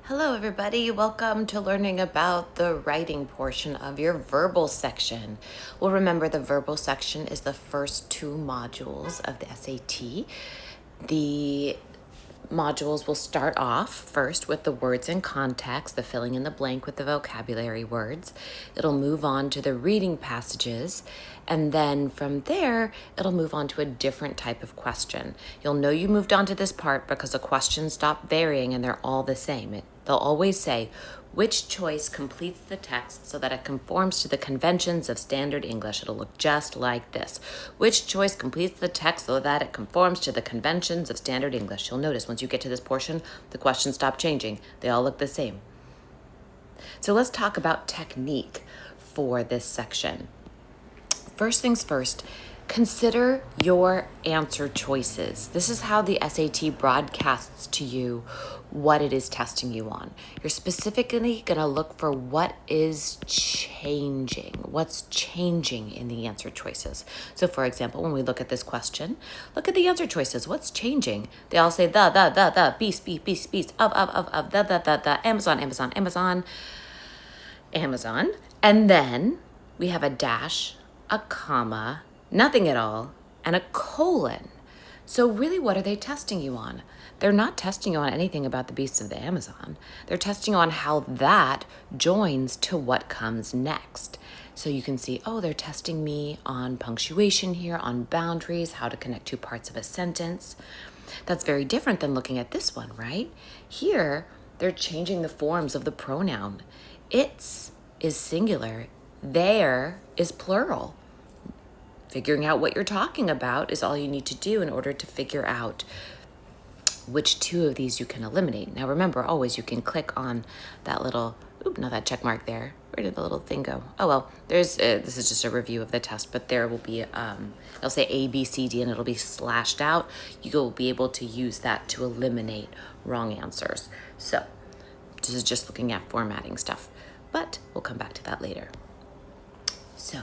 Hello, everybody. Welcome to learning about the writing portion of your verbal section. Well, remember, the verbal section is the first two modules of the SAT. The modules will start off first with the words in context, the filling in the blank with the vocabulary words. It'll move on to the reading passages, and then from there, it'll move on to a different type of question. You'll know you moved on to this part because the questions stop varying and they're all the same. They'll always say, which choice completes the text so that it conforms to the conventions of standard English? It'll look just like this. Which choice completes the text so that it conforms to the conventions of standard English? You'll notice once you get to this portion, the questions stop changing. They all look the same. So let's talk about technique for this section. First things first, consider your answer choices. This is how the SAT broadcasts to you what it is testing you on. You're specifically going to look for what is changing, what's changing in the answer choices. So for example, when we look at this question, look at the answer choices. What's changing? They all say the, beast, of, the, Amazon. And then we have a dash, a comma, nothing at all, and a colon. So really, what are they testing you on? They're not testing you on anything about the beasts of the Amazon. They're testing you on how that joins to what comes next. So you can see, oh, they're testing me on punctuation here, on boundaries, how to connect two parts of a sentence. That's very different than looking at this one, right? Here, they're changing the forms of the pronoun. Its is singular, there is plural. Figuring out what you're talking about is all you need to do in order to figure out which two of these you can eliminate. Now remember, always you can click on that little, not that check mark there. Where did the little thing go? Oh, well, there's, this is just a review of the test, but there will be, it'll say A, B, C, D, and it'll be slashed out. You'll be able to use that to eliminate wrong answers. So this is just looking at formatting stuff, but we'll come back to that later. So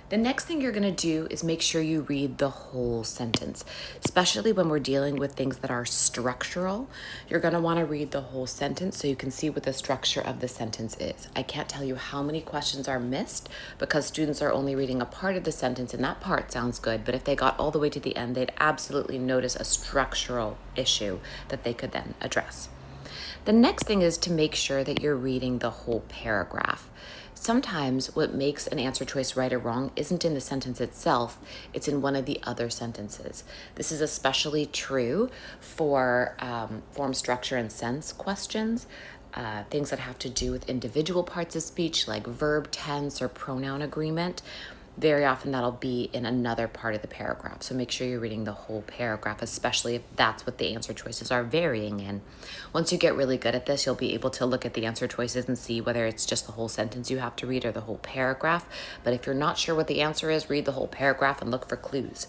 the next thing you're going to do is make sure you read the whole sentence, especially when we're dealing with things that are structural. You're going to want to read the whole sentence so you can see what the structure of the sentence is. I can't tell you how many questions are missed because students are only reading a part of the sentence and that part sounds good, but if they got all the way to the end, they'd absolutely notice a structural issue that they could then address. The next thing is to make sure that you're reading the whole paragraph. Sometimes what makes an answer choice right or wrong isn't in the sentence itself, it's in one of the other sentences. This is especially true for form, structure, and sense questions, things that have to do with individual parts of speech like verb, tense, or pronoun agreement. Very often that'll be in another part of the paragraph. So make sure you're reading the whole paragraph, especially if that's what the answer choices are varying in. Once you get really good at this, you'll be able to look at the answer choices and see whether it's just the whole sentence you have to read or the whole paragraph. But if you're not sure what the answer is, read the whole paragraph and look for clues.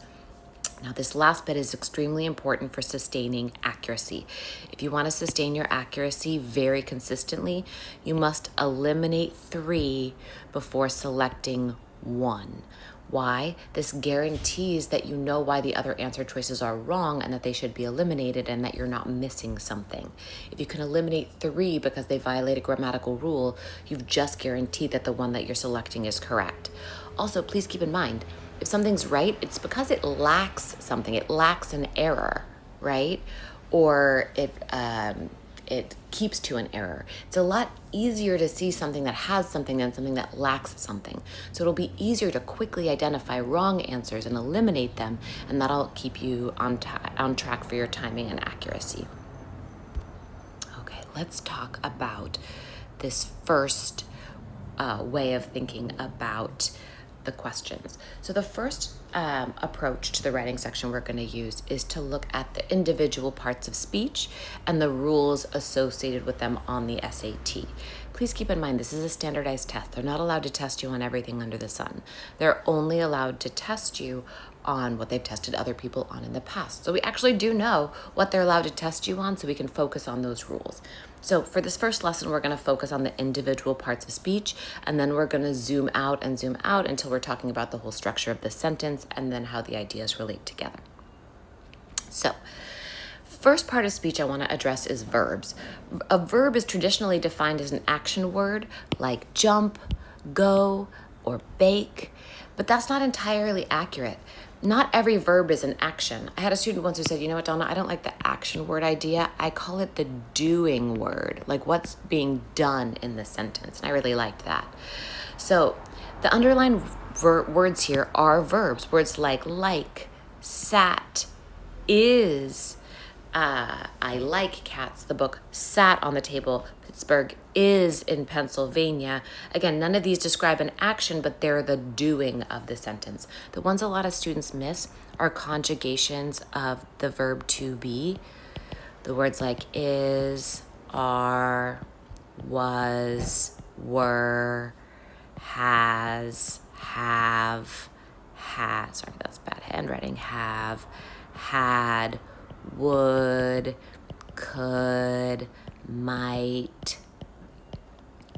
Now, this last bit is extremely important for sustaining accuracy. If you want to sustain your accuracy very consistently, you must eliminate 3 before selecting 1. Why? This guarantees that you know why the other answer choices are wrong and that they should be eliminated and that you're not missing something. If you can eliminate 3 because they violate a grammatical rule, you've just guaranteed that the one that you're selecting is correct. Also, please keep in mind, if something's right, it's because it lacks something. It lacks an error, right? Or it keeps to an error. It's a lot easier to see something that has something than something that lacks something. So it'll be easier to quickly identify wrong answers and eliminate them, and that'll keep you on track for your timing and accuracy. Okay, let's talk about this first way of thinking about the questions. So the first approach to the writing section we're going to use is to look at the individual parts of speech and the rules associated with them on the SAT. Please keep in mind, this is a standardized test. They're not allowed to test you on everything under the sun. They're only allowed to test you on what they've tested other people on in the past. So we actually do know what they're allowed to test you on, so we can focus on those rules. So for this first lesson, we're going to focus on the individual parts of speech, and then we're going to zoom out until we're talking about the whole structure of the sentence and then how the ideas relate together. So first part of speech I want to address is verbs. A verb is traditionally defined as an action word like jump, go, or bake, but that's not entirely accurate. Not every verb is an action. I had a student once who said, you know what, Donna, I don't like the action word idea. I call it the doing word, like what's being done in the sentence. And I really liked that. So the underlying words here are verbs. Words like, sat, is. I like cats. The book sat on the table. Pittsburgh is in Pennsylvania. Again, none of these describe an action, but they're the doing of the sentence. The ones a lot of students miss are conjugations of the verb to be. The words like is, are, was, were, has, have, sorry, that's bad handwriting, have, had, would, could, might.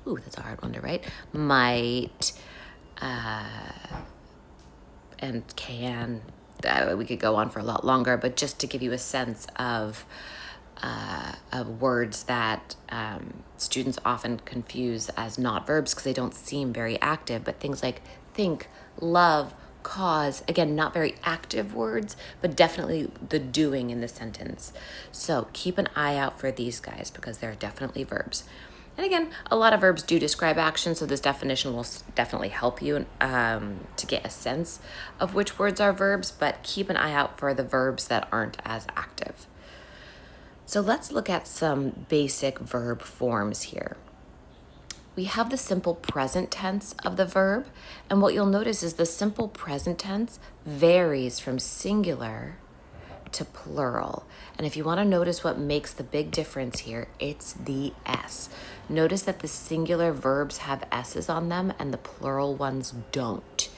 Ooh, that's a hard one to write. Might, and can. We could go on for a lot longer, but just to give you a sense of words that students often confuse as not verbs because they don't seem very active, but things like think, love, cause, again, not very active words, but definitely the doing in the sentence. So keep an eye out for these guys because they're definitely verbs. And again, a lot of verbs do describe action, so this definition will definitely help you to get a sense of which words are verbs, but keep an eye out for the verbs that aren't as active. So let's look at some basic verb forms here. We have the simple present tense of the verb, and what you'll notice is the simple present tense varies from singular to plural. And if you want to notice what makes the big difference here, it's the S. Notice that the singular verbs have S's on them and the plural ones don't.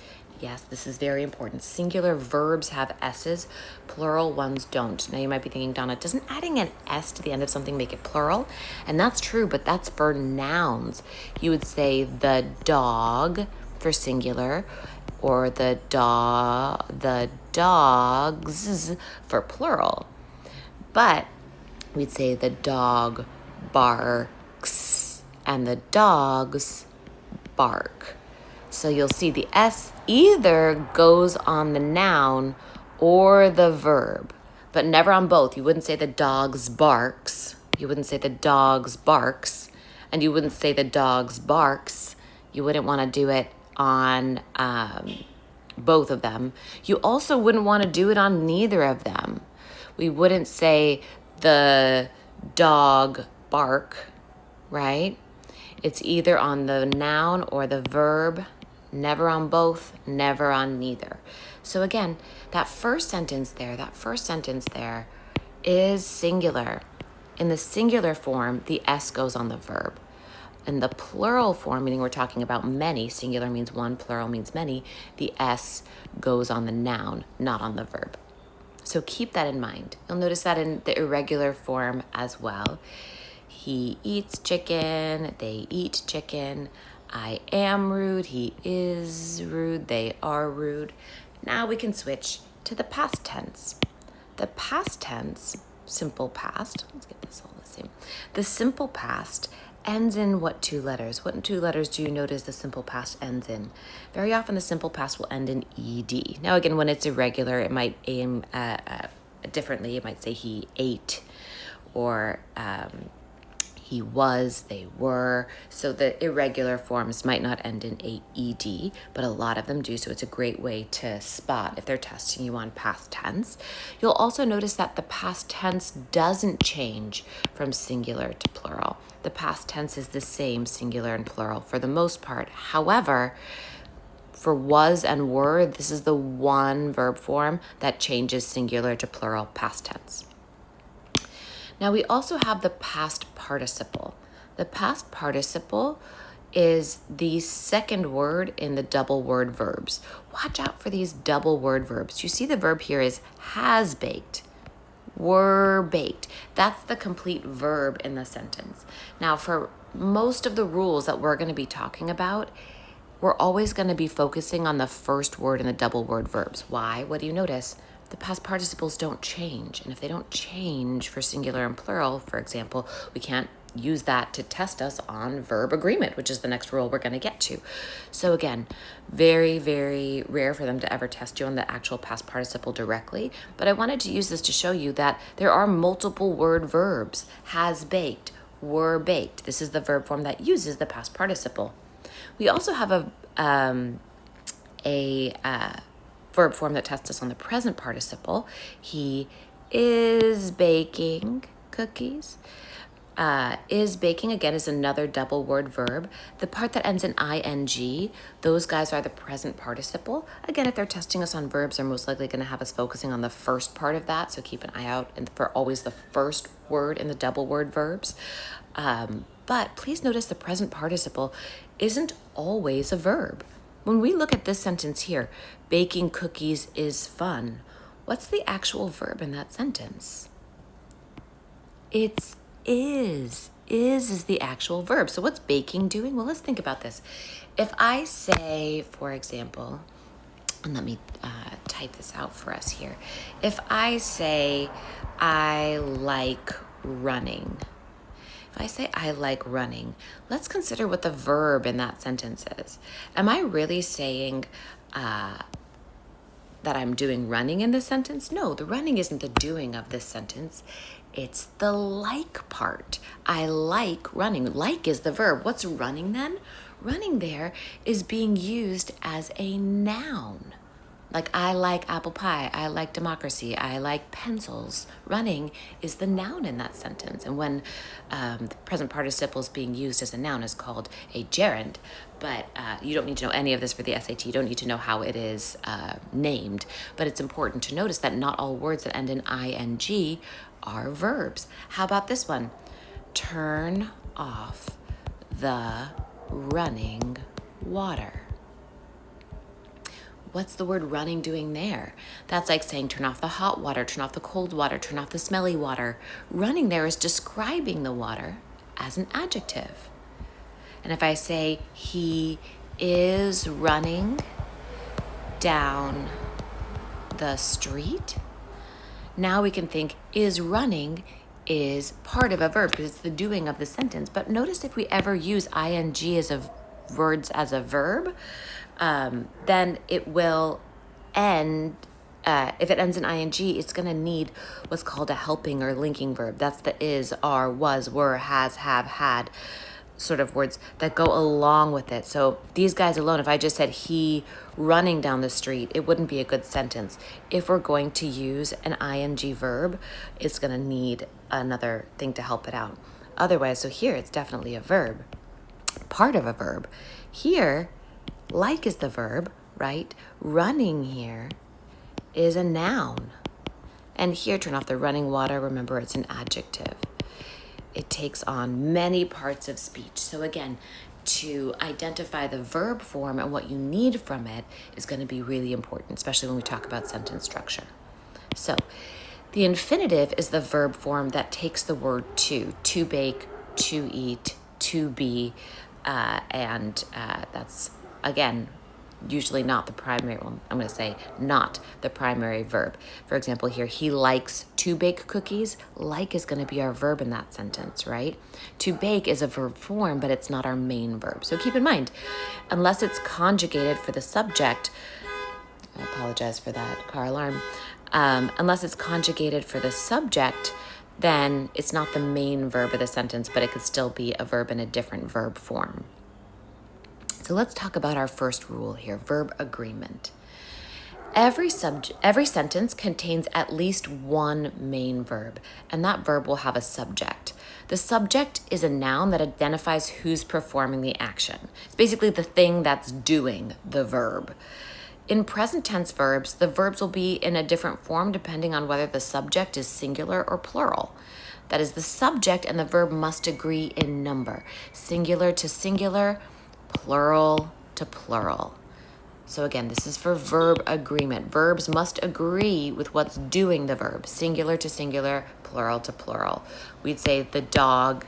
Yes, this is very important. Singular verbs have S's, plural ones don't. Now you might be thinking, Donna, doesn't adding an S to the end of something make it plural? And that's true, but that's for nouns. You would say the dog for singular, or the dogs for plural. But we'd say the dog barks and the dogs bark. So you'll see the S either goes on the noun or the verb, but never on both. You wouldn't say the dogs barks. You wouldn't say the dogs barks. And you wouldn't say the dogs barks. You wouldn't want to do it on both of them. You also wouldn't want to do it on neither of them. We wouldn't say the dog bark, right? It's either on the noun or the verb, never on both, never on neither. So again, that first sentence there is singular. In the singular form, the S goes on the verb. In the plural form, meaning we're talking about many, singular means one, plural means many, the S goes on the noun, not on the verb. So keep that in mind. You'll notice that in the irregular form as well. He eats chicken, they eat chicken. I am rude, he is rude, they are rude. Now we can switch to the past tense. The past tense, simple past, let's get this all the same. The simple past ends in what two letters? What two letters do you notice the simple past ends in? Very often the simple past will end in ED. Now again, when it's irregular, it might aim differently. It might say he ate, or he was, they were. So the irregular forms might not end in ED, but a lot of them do. So it's a great way to spot if they're testing you on past tense. You'll also notice that the past tense doesn't change from singular to plural. The past tense is the same, singular and plural, for the most part. However, for was and were, this is the one verb form that changes singular to plural past tense. Now we also have the past participle. The past participle is the second word in the double word verbs. Watch out for these double word verbs. You see the verb here is has baked, were baked. That's the complete verb in the sentence. Now for most of the rules that we're going to be talking about, we're always going to be focusing on the first word in the double word verbs. Why? What do you notice? the past participles don't change. And if they don't change for singular and plural, for example, we can't use that to test us on verb agreement, which is the next rule we're going to get to. So again, very, very rare for them to ever test you on the actual past participle directly. But I wanted to use this to show you that there are multiple word verbs. Has baked, were baked. This is the verb form that uses the past participle. We also have a verb form that tests us on the present participle. He is baking cookies. Is baking, again, is another double word verb. The part that ends in ing, those guys are the present participle. Again, if they're testing us on verbs, they're most likely going to have us focusing on the first part of that, so keep an eye out for always the first word in the double word verbs. But please notice the present participle isn't always a verb. When we look at this sentence here, baking cookies is fun, what's the actual verb in that sentence? It's is. Is the actual verb. So what's baking doing? Well, let's think about this. If I say, for example, and let me type this out for us here. If I say, I like running. If I say I like running, let's consider what the verb in that sentence is. Am I really saying that I'm doing running in this sentence? No, the running isn't the doing of this sentence. It's the like part. I like running. Like is the verb. What's running then? Running there is being used as a noun. Like I like apple pie, I like democracy, I like pencils. Running is the noun in that sentence. And when the present participle is being used as a noun, is called a gerund. But you don't need to know any of this for the SAT. You don't need to know how it is named. But it's important to notice that not all words that end in ing are verbs. How about this one? Turn off the running water. What's the word running doing there? That's like saying turn off the hot water, turn off the cold water, turn off the smelly water. Running there is describing the water as an adjective. And if I say he is running down the street, now we can think is running is part of a verb because it's the doing of the sentence. But notice if we ever use ing as words as a verb, then it will end, if it ends in ing, it's going to need what's called a helping or linking verb. That's the is, are, was, were, has, have, had sort of words that go along with it. So these guys alone, if I just said he running down the street, it wouldn't be a good sentence. If we're going to use an ing verb, it's going to need another thing to help it out. Otherwise, so here it's definitely a verb, part of a verb. Here, like is the verb, right? Running here is a noun. And here, turn off the running water. Remember, it's an adjective. It takes on many parts of speech. So again, to identify the verb form and what you need from it is going to be really important, especially when we talk about sentence structure. So the infinitive is the verb form that takes the word to bake, to eat, to be, and that's, again, usually not the primary, well, I'm going to say not the primary verb. For example, here, he likes to bake cookies. Like is going to be our verb in that sentence, right? To bake is a verb form, but it's not our main verb. So keep in mind, unless it's conjugated for the subject, I apologize for that car alarm, unless it's conjugated for the subject, then it's not the main verb of the sentence, but it could still be a verb in a different verb form. So let's talk about our first rule here, verb agreement. Every sentence contains at least one main verb, and that verb will have a subject. The subject is a noun that identifies who's performing the action. It's basically the thing that's doing the verb. In present tense verbs, the verbs will be in a different form depending on whether the subject is singular or plural. That is, the subject and the verb must agree in number, singular to singular, plural to plural. So again, this is for verb agreement. Verbs must agree with what's doing the verb, singular to singular, plural to plural. We'd say the dog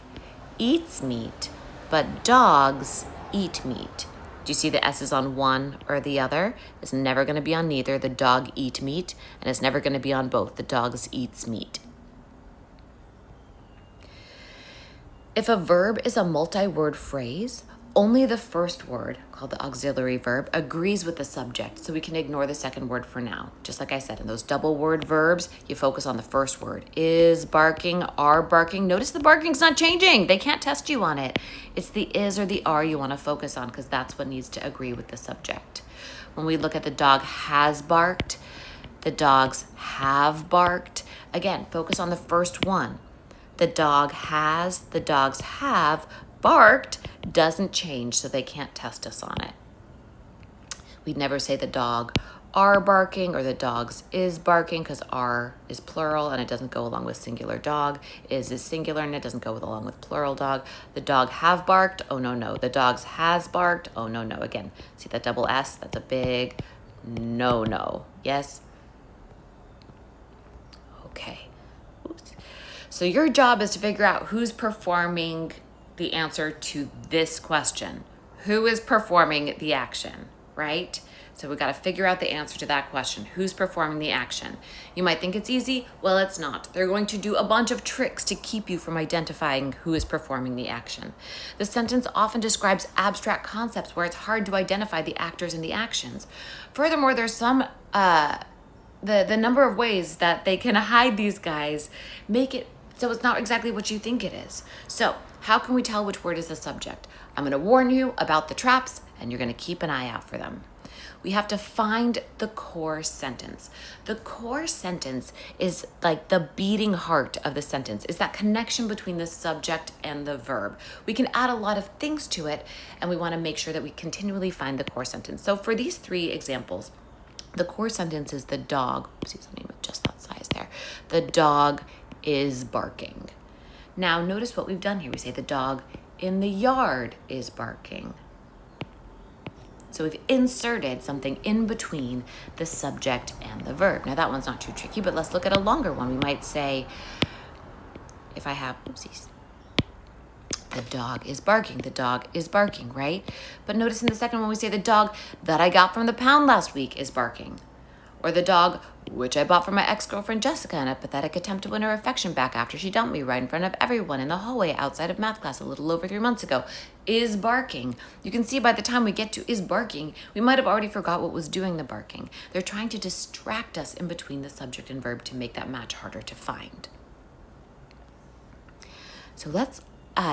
eats meat, but dogs eat meat. Do you see the S is on one or the other? It's never going to be on neither. The dog eat meat, and it's never going to be on both. The dogs eats meat. If a verb is a multi-word phrase, only the first word, called the auxiliary verb, agrees with the subject, so we can ignore the second word for now. Just like I said, in those double word verbs, you focus on the first word. Is barking, are barking. Notice the barking's not changing. They can't test you on it. It's the is or the are you want to focus on because that's what needs to agree with the subject. When we look at the dog has barked, the dogs have barked. Again, focus on the first one. The dog has, the dogs have barked doesn't change, so they can't test us on it. We'd never say the dog are barking or the dogs is barking because are is plural and it doesn't go along with singular dog. Is singular and it doesn't go along with plural dog. The dog have barked. Oh, no, no. The dogs has barked. Oh, no, no. Again, see that double S? That's a big no, no. Yes? Okay. Oops. So your job is to figure out who's performing the answer to this question. Who is performing the action, right? So we got to figure out the answer to that question. Who's performing the action? You might think it's easy. Well, it's not. They're going to do a bunch of tricks to keep you from identifying who is performing the action. The sentence often describes abstract concepts where it's hard to identify the actors and the actions. Furthermore, there's some the number of ways that they can hide these guys make it so it's not exactly what you think it is. So how can we tell which word is the subject? I'm going to warn you about the traps, and you're going to keep an eye out for them. We have to find the core sentence. The core sentence is like the beating heart of the sentence, is that connection between the subject and the verb. We can add a lot of things to it, and we want to make sure that we continually find the core sentence. So for these three examples, the core sentence is the dog. Oopsies, let me adjust that size there. The dog is barking. Now notice what we've done here. We say the dog in the yard is barking. So we've inserted something in between the subject and the verb. Now that one's not too tricky, but let's look at a longer one. We might say, if I have, oopsies, the dog is barking. The dog is barking, right? But notice in the second one, we say the dog that I got from the pound last week is barking. Or the dog, which I bought for my ex-girlfriend Jessica in a pathetic attempt to win her affection back after she dumped me right in front of everyone in the hallway outside of math class a little over 3 months ago, is barking. You can see by the time we get to is barking, we might have already forgot what was doing the barking. They're trying to distract us in between the subject and verb to make that match harder to find. So let's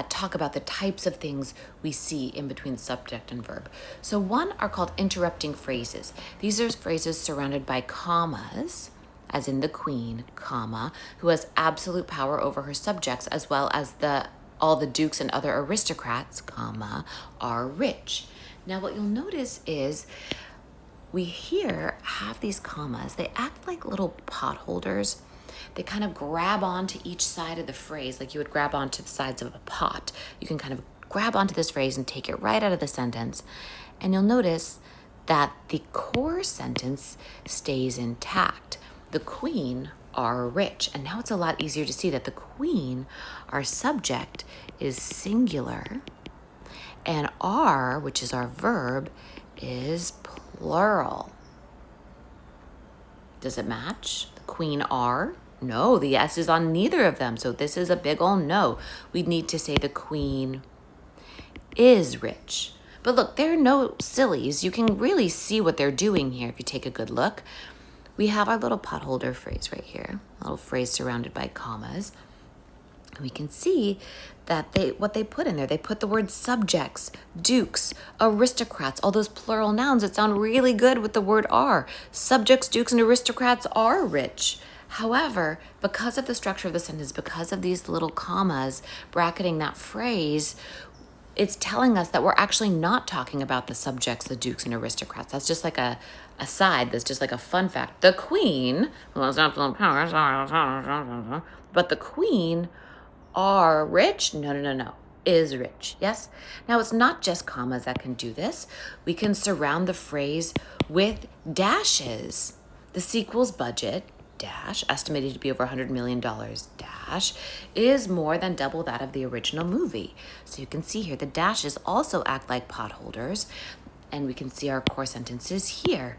talk about the types of things we see in between subject and verb. So one are called interrupting phrases. These are phrases surrounded by commas, as in the queen, comma, who has absolute power over her subjects, as well as all the dukes and other aristocrats, comma, are rich. Now what you'll notice is we here have these commas. They act like little pot holders. They kind of grab onto each side of the phrase like you would grab onto the sides of a pot. You can kind of grab onto this phrase and take it right out of the sentence. And you'll notice that the core sentence stays intact. The queen are rich. And now it's a lot easier to see that the queen, our subject, is singular. And are, which is our verb, is plural. Does it match? The queen are? No, the S is on neither of them. So this is a big ol' no. We'd need to say the queen is rich. But look, they're no sillies. You can really see what they're doing here if you take a good look. We have our little potholder phrase right here, a little phrase surrounded by commas. We can see that what they put in there, they put the word subjects, dukes, aristocrats, all those plural nouns that sound really good with the word are. Subjects, dukes, and aristocrats are rich. However, because of the structure of the sentence, because of these little commas bracketing that phrase, it's telling us that we're actually not talking about the subjects, the dukes, and aristocrats. That's just like a aside. That's just like a fun fact. The queen, but the queen are rich? No. Is rich, yes? Now, it's not just commas that can do this. We can surround the phrase with dashes. The sequel's budget, dash, estimated to be over $100 million, dash, is more than double that of the original movie. So you can see here the dashes also act like potholders, And we can see our core sentences here.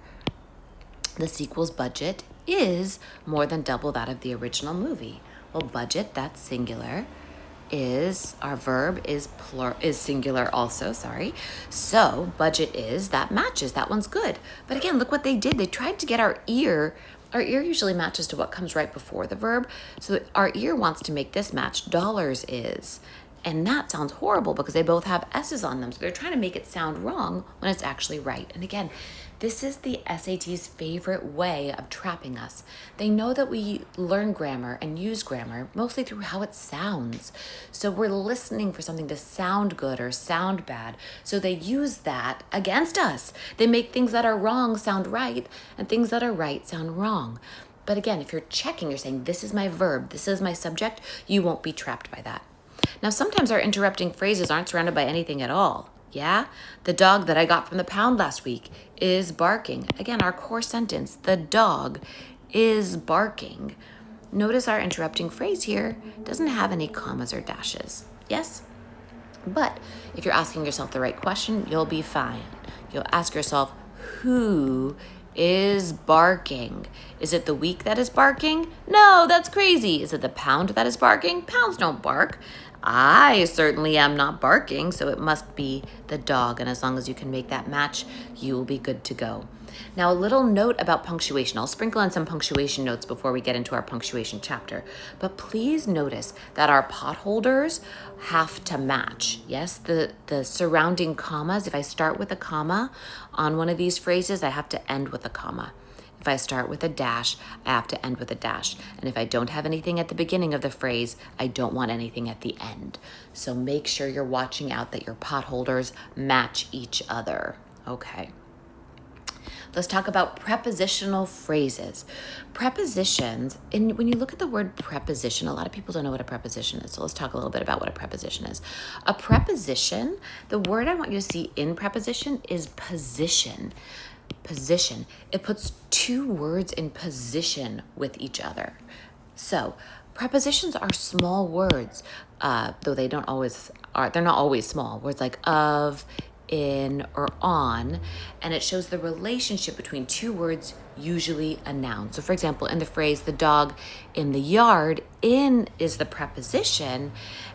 The sequel's budget is more than double that of the original movie. Well, budget, that's singular. Is, our verb is singular also, sorry. So budget is, that matches, that one's good. But again, look what they did. They tried to get our ear usually matches to what comes right before the verb. So our ear wants to make this match, dollars is. And that sounds horrible because they both have S's on them. So they're trying to make it sound wrong when it's actually right. And again, this is the SAT's favorite way of trapping us. They know that we learn grammar and use grammar mostly through how it sounds. So we're listening for something to sound good or sound bad. So they use that against us. They make things that are wrong sound right and things that are right sound wrong. But again, if you're checking, you're saying, this is my verb, this is my subject, you won't be trapped by that. Now, sometimes our interrupting phrases aren't surrounded by anything at all. Yeah? The dog that I got from the pound last week is barking. Again, our core sentence, the dog is barking. Notice our interrupting phrase here doesn't have any commas or dashes. Yes? But if you're asking yourself the right question, you'll be fine. You'll ask yourself, who is barking? Is it the week that is barking? No, that's crazy. Is it the pound that is barking? Pounds don't bark. I certainly am not barking, so it must be the dog. And as long as you can make that match, you will be good to go. Now, a little note about punctuation. I'll sprinkle in some punctuation notes before we get into our punctuation chapter. But please notice that our potholders have to match. Yes, the surrounding commas. If I start with a comma on one of these phrases, I have to end with a comma. If I start with a dash, I have to end with a dash. And if I don't have anything at the beginning of the phrase, I don't want anything at the end. So make sure you're watching out that your potholders match each other. Okay. Let's talk about prepositional phrases. Prepositions, and when you look at the word preposition, a lot of people don't know what a preposition is. So let's talk a little bit about what a preposition is. A preposition, the word I want you to see in preposition is position. Position. It puts two words in position with each other. So prepositions are small words, though they don't always are. They're not always small. Words like of, in, or on, and it shows the relationship between two words, usually a noun. So for example, in the phrase, the dog in the yard, in is the preposition,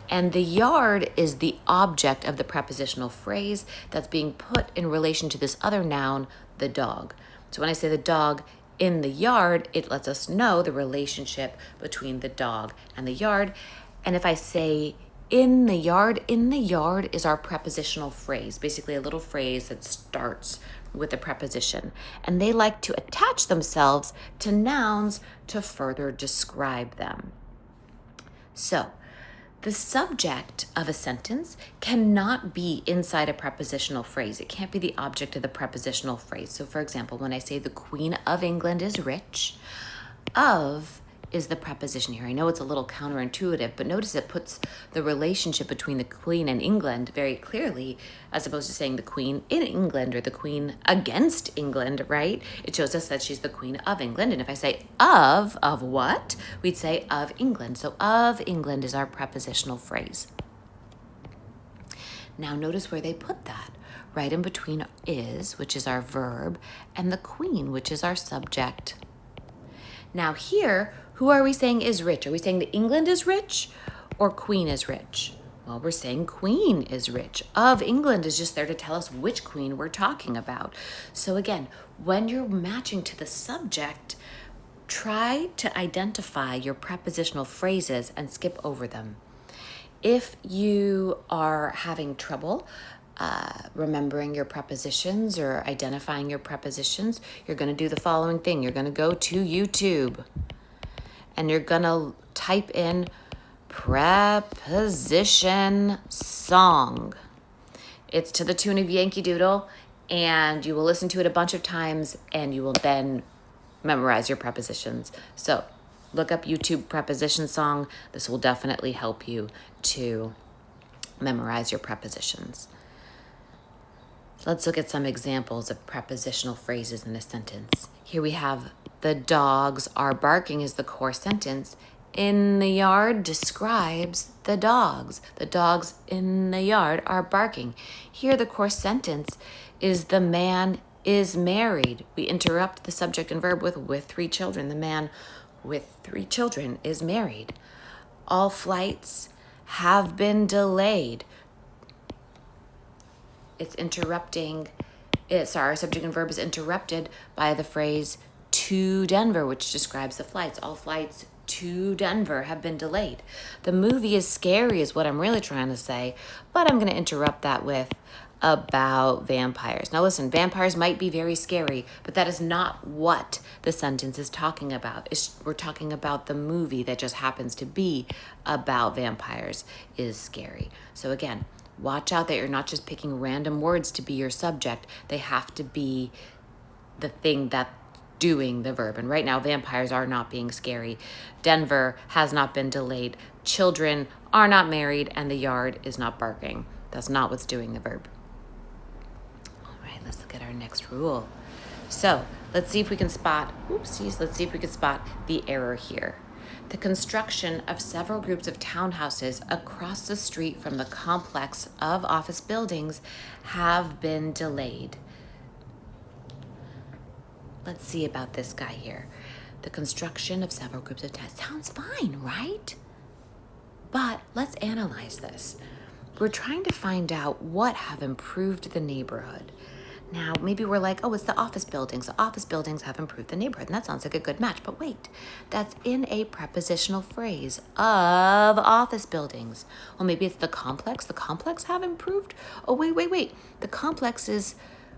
and the yard is the object of the prepositional phrase that's being put in relation to this other noun, the dog. So when I say the dog in the yard, it lets us know the relationship between the dog and the yard. And if I say in the yard is our prepositional phrase, basically a little phrase that starts with a preposition. And they like to attach themselves to nouns to further describe them. So the subject of a sentence cannot be inside a prepositional phrase. It can't be the object of the prepositional phrase. So for example, when I say the Queen of England is rich, of is the preposition here. I know it's a little counterintuitive, but notice it puts the relationship between the Queen and England very clearly, as opposed to saying the Queen in England or the Queen against England, right? It shows us that she's the Queen of England. And if I say of what? We'd say of England. So of England is our prepositional phrase. Now notice where they put that. Right in between is, which is our verb, and the Queen, which is our subject. Now here, who are we saying is rich? Are we saying that England is rich or Queen is rich? Well, we're saying Queen is rich. Of England is just there to tell us which queen we're talking about. So again, when you're matching to the subject, try to identify your prepositional phrases and skip over them. If you are having trouble remembering your prepositions or identifying your prepositions, you're going to do the following thing. You're going to go to YouTube and you're going to type in preposition song. It's to the tune of Yankee Doodle, and you will listen to it a bunch of times and you will then memorize your prepositions. So look up YouTube preposition song. This will definitely help you to memorize your prepositions. Let's look at some examples of prepositional phrases in a sentence. Here we have the dogs are barking is the core sentence. In the yard describes the dogs. The dogs in the yard are barking. Here the core sentence is the man is married. We interrupt the subject and verb with 3 children. The man with 3 children is married. All flights have been delayed. It's interrupting. Our subject and verb is interrupted by the phrase to Denver, which describes the flights. All flights to Denver have been delayed. The movie is scary is what I'm really trying to say, but I'm going to interrupt that with about vampires. Now listen, vampires might be very scary, but that is not what the sentence is talking about. We're talking about the movie that just happens to be about vampires is scary. So again, watch out that you're not just picking random words to be your subject. They have to be the thing that's doing the verb. And right now, vampires are not being scary. Denver has not been delayed. Children are not married, and the yard is not barking. That's not what's doing the verb. All right, let's look at our next rule. So let's see if we can spot, let's see if we can spot the error here. The construction of several groups of townhouses across the street from the complex of office buildings have been delayed. Let's see about this guy here. The construction of several groups of townhouses. Sounds fine, right? But let's analyze this. We're trying to find out what have improved the neighborhood. Now, maybe we're like, oh, it's the office buildings. The office buildings have improved the neighborhood. And that sounds like a good match. But wait, that's in a prepositional phrase of office buildings. Well, maybe it's the complex. The complex have improved? Oh, wait. The complex is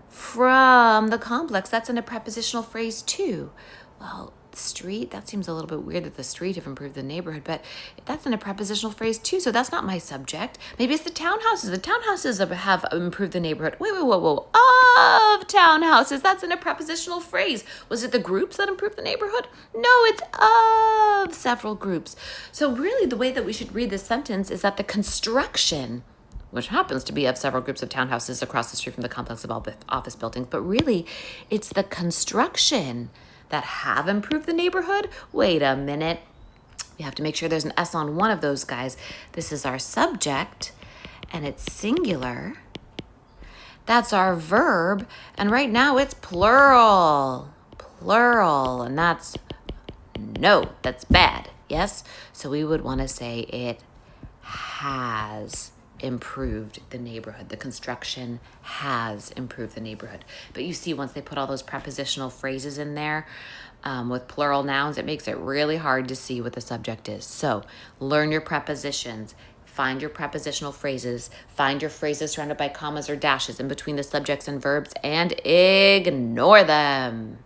from the complex. That's in a prepositional phrase too. Well, street, that seems a little bit weird that the street have improved the neighborhood, but that's in a prepositional phrase too, so that's not my subject. Maybe it's the townhouses. The townhouses have improved the neighborhood. Whoa. Of townhouses, that's in a prepositional phrase. Was it the groups that improved the neighborhood? No, it's of several groups. So really the way that we should read this sentence is that the construction, which happens to be of several groups of townhouses across the street from the complex of office buildings, but really it's the construction that have improved the neighborhood. Wait a minute. We have to make sure there's an S on one of those guys. This is our subject, and it's singular. That's our verb, and right now it's plural, and that's bad, yes? So we would want to say it has improved the neighborhood. The construction has improved the neighborhood. But you see, once they put all those prepositional phrases in there with plural nouns, it makes it really hard to see what the subject is. So learn your prepositions, find your prepositional phrases, find your phrases surrounded by commas or dashes in between the subjects and verbs, and ignore them.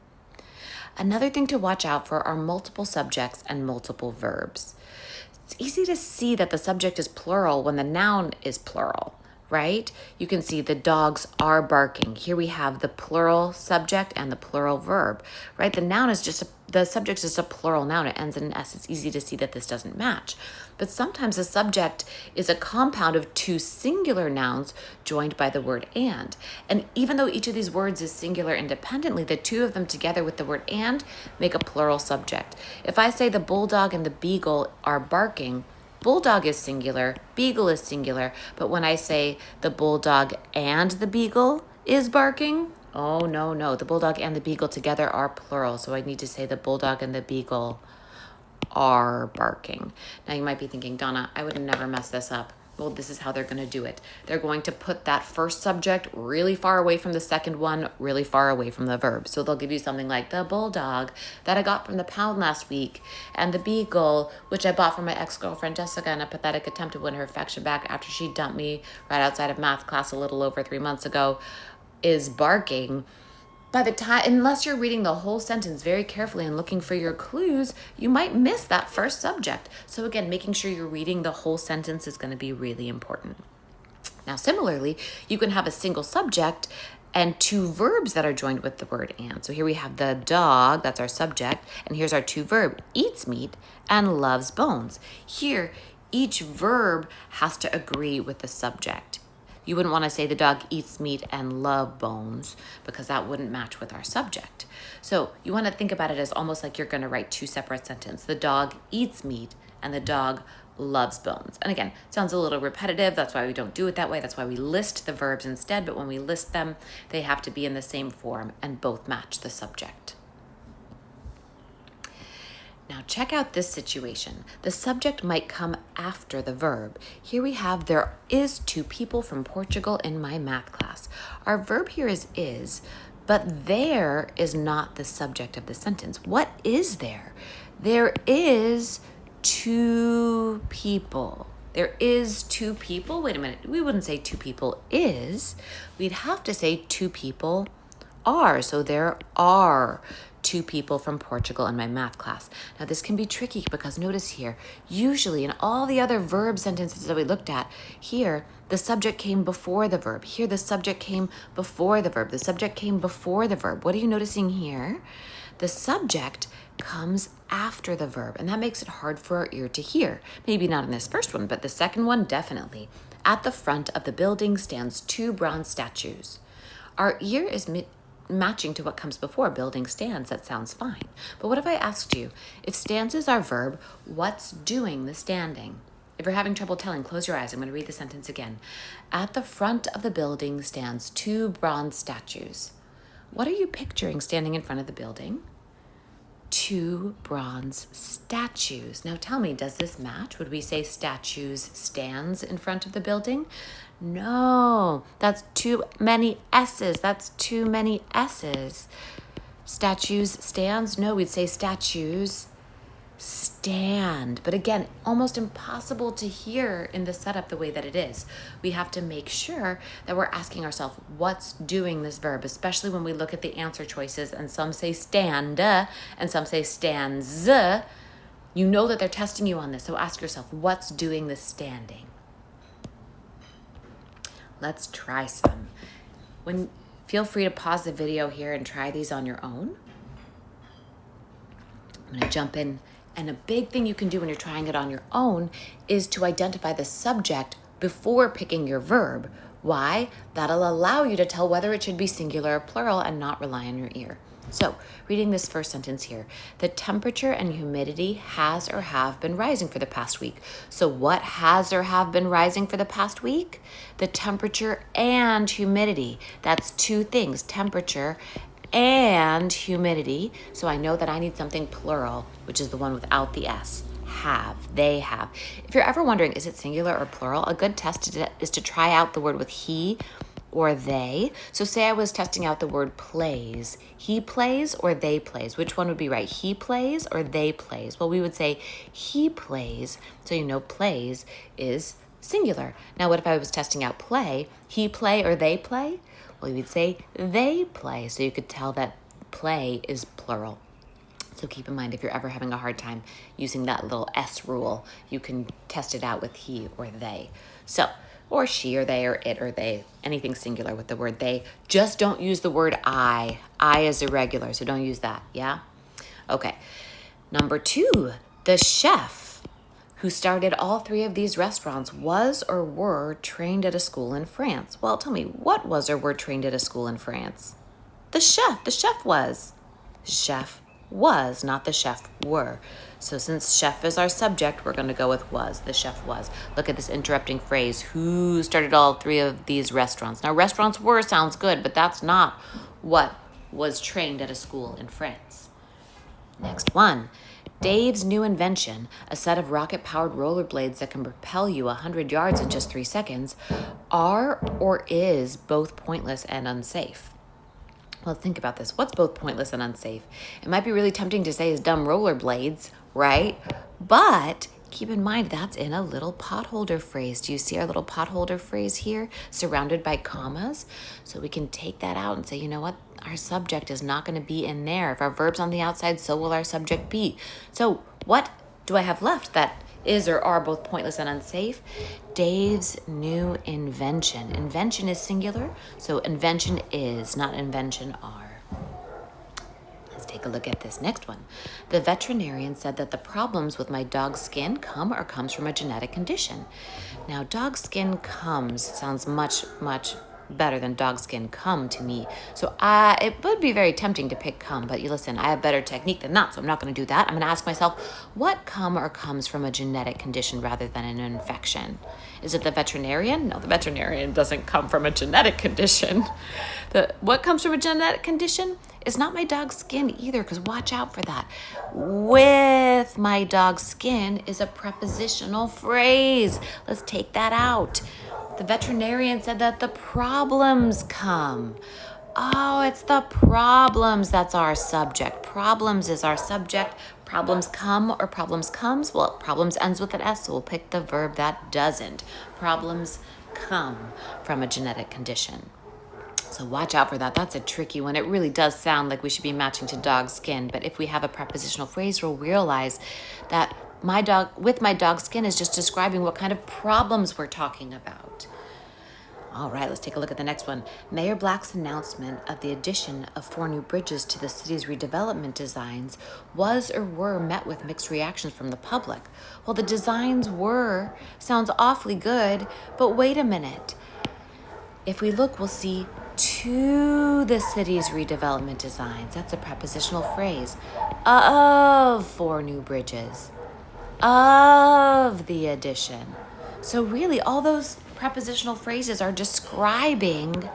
Another thing to watch out for are multiple subjects and multiple verbs. It's easy to see that the subject is plural when the noun is plural, right? You can see the dogs are barking. Here we have the plural subject and the plural verb, right? The subject is just a plural noun. It ends in an S. It's easy to see that this doesn't match. But sometimes the subject is a compound of 2 singular nouns joined by the word and. And even though each of these words is singular independently, the 2 of them together with the word and make a plural subject. If I say the bulldog and the beagle are barking, bulldog is singular, beagle is singular. But when I say the bulldog and the beagle is barking, oh, no. The bulldog and the beagle together are plural. So I need to say the bulldog and the beagle are barking. Now you might be thinking, Donna, I would never mess this up. Well, this is how they're going to do it. They're going to put that first subject really far away from the second one, really far away from the verb. So they'll give you something like the bulldog that I got from the pound last week, and the beagle, which I bought from my ex-girlfriend Jessica in a pathetic attempt to win her affection back after she dumped me right outside of math class a little over 3 months ago, is barking. By the time, unless you're reading the whole sentence very carefully and looking for your clues, you might miss that first subject. So again, making sure you're reading the whole sentence is going to be really important. Now, similarly, you can have a single subject and 2 verbs that are joined with the word and. So here we have the dog, that's our subject, and here's our 2 verb, eats meat and loves bones. Here, each verb has to agree with the subject. You wouldn't want to say the dog eats meat and love bones because that wouldn't match with our subject. So you want to think about it as almost like you're going to write 2 separate sentences. The dog eats meat and the dog loves bones. And again, sounds a little repetitive. That's why we don't do it that way. That's why we list the verbs instead. But when we list them, they have to be in the same form and both match the subject. Now check out this situation. The subject might come after the verb. Here we have, there is 2 people from Portugal in my math class. Our verb here is, but there is not the subject of the sentence. What is there? There is 2 people. There is 2 people. Wait a minute. We wouldn't say 2 people is. We'd have to say 2 people are. So there are 2 people from Portugal in my math class. Now this can be tricky because notice here, usually in all the other verb sentences that we looked at, here the subject came before the verb. Here the subject came before the verb. The subject came before the verb. What are you noticing here? The subject comes after the verb, and that makes it hard for our ear to hear. Maybe not in this first one, but the second one definitely. At the front of the building stands 2 bronze statues. Our ear is matching to what comes before. Building stands, that sounds fine. But what if I asked you, if stands is our verb, what's doing the standing? If you're having trouble telling, close your eyes. I'm going to read the sentence again. At the front of the building stands 2 bronze statues. What are you picturing standing in front of the building? 2 bronze statues. Now tell me, does this match? Would we say statues stands in front of the building? No, that's too many S's. That's too many S's. Statues stands? No, we'd say statues stand. But again, almost impossible to hear in the setup the way that it is. We have to make sure that we're asking ourselves, what's doing this verb, especially when we look at the answer choices and some say stand and some say stands. You know that they're testing you on this. So ask yourself, what's doing the standing? Let's try some. Feel free to pause the video here and try these on your own. I'm going to jump in. And a big thing you can do when you're trying it on your own is to identify the subject before picking your verb. Why? That'll allow you to tell whether it should be singular or plural and not rely on your ear. So, reading this first sentence here, the temperature and humidity has or have been rising for the past week. So what has or have been rising for the past week? The temperature and humidity. That's 2 things, temperature and humidity. So I know that I need something plural, which is the one without the S. Have, they have. If you're ever wondering, is it singular or plural? A good test is to try out the word with he or they. So say I was testing out the word plays. He plays or they plays. Which one would be right? He plays or they plays? Well, we would say he plays. So you know plays is singular. Now, what if I was testing out play? He play or they play? Well, you would say they play. So you could tell that play is plural. So keep in mind, if you're ever having a hard time using that little S rule, you can test it out with he or they. So, or she or they or it or they, anything singular with the word they. Just don't use the word I. I is irregular, so don't use that, yeah? Okay, number 2, the chef who started all 3 of these restaurants was or were trained at a school in France. Well, tell me, what was or were trained at a school in France? The chef was. Chef was, not the chef were. So since chef is our subject, we're going to go with was. The chef was. Look at this interrupting phrase. Who started all 3 of these restaurants? Now, restaurants were sounds good, but that's not what was trained at a school in France. Next one. Dave's new invention, a set of rocket-powered rollerblades that can propel you 100 yards in just 3 seconds, are or is both pointless and unsafe. Well, think about this. What's both pointless and unsafe? It might be really tempting to say is dumb rollerblades, right? But keep in mind that's in a little potholder phrase. Do you see our little potholder phrase here surrounded by commas? So we can take that out and say, you know what? Our subject is not going to be in there. If our verb's on the outside, so will our subject be. So what do I have left that is or are both pointless and unsafe? Dave's new invention. Invention is singular, so invention is, not invention are. Let's take a look at this next one. The veterinarian said that the problems with my dog's skin comes from a genetic condition. Now, dog skin comes sounds much better than dog skin come to me. So it would be very tempting to pick come, but you listen, I have better technique than that, so I'm not going to do that. I'm going to ask myself, what come or comes from a genetic condition rather than an infection? Is it the veterinarian? No, the veterinarian doesn't come from a genetic condition. What comes from a genetic condition is not my dog's skin either, because watch out for that. With my dog's skin is a prepositional phrase. Let's take that out. The veterinarian said that the problems come. Oh, it's the problems that's our subject. Problems is our subject. Problems come or problems comes. Well, problems ends with an S, so we'll pick the verb that doesn't. Problems come from a genetic condition. So watch out for that. That's a tricky one. It really does sound like we should be matching to dog skin, but if we have a prepositional phrase, we'll realize that my dog skin is just describing what kind of problems we're talking about. All right, let's take a look at the next one. Mayor Black's announcement of the addition of 4 new bridges to the city's redevelopment designs was or were met with mixed reactions from the public. Well, the designs sounds awfully good, but wait a minute. If we look, we'll see to the city's redevelopment designs. That's a prepositional phrase. Of 4 new bridges. Of the addition. So really, all those prepositional phrases are describing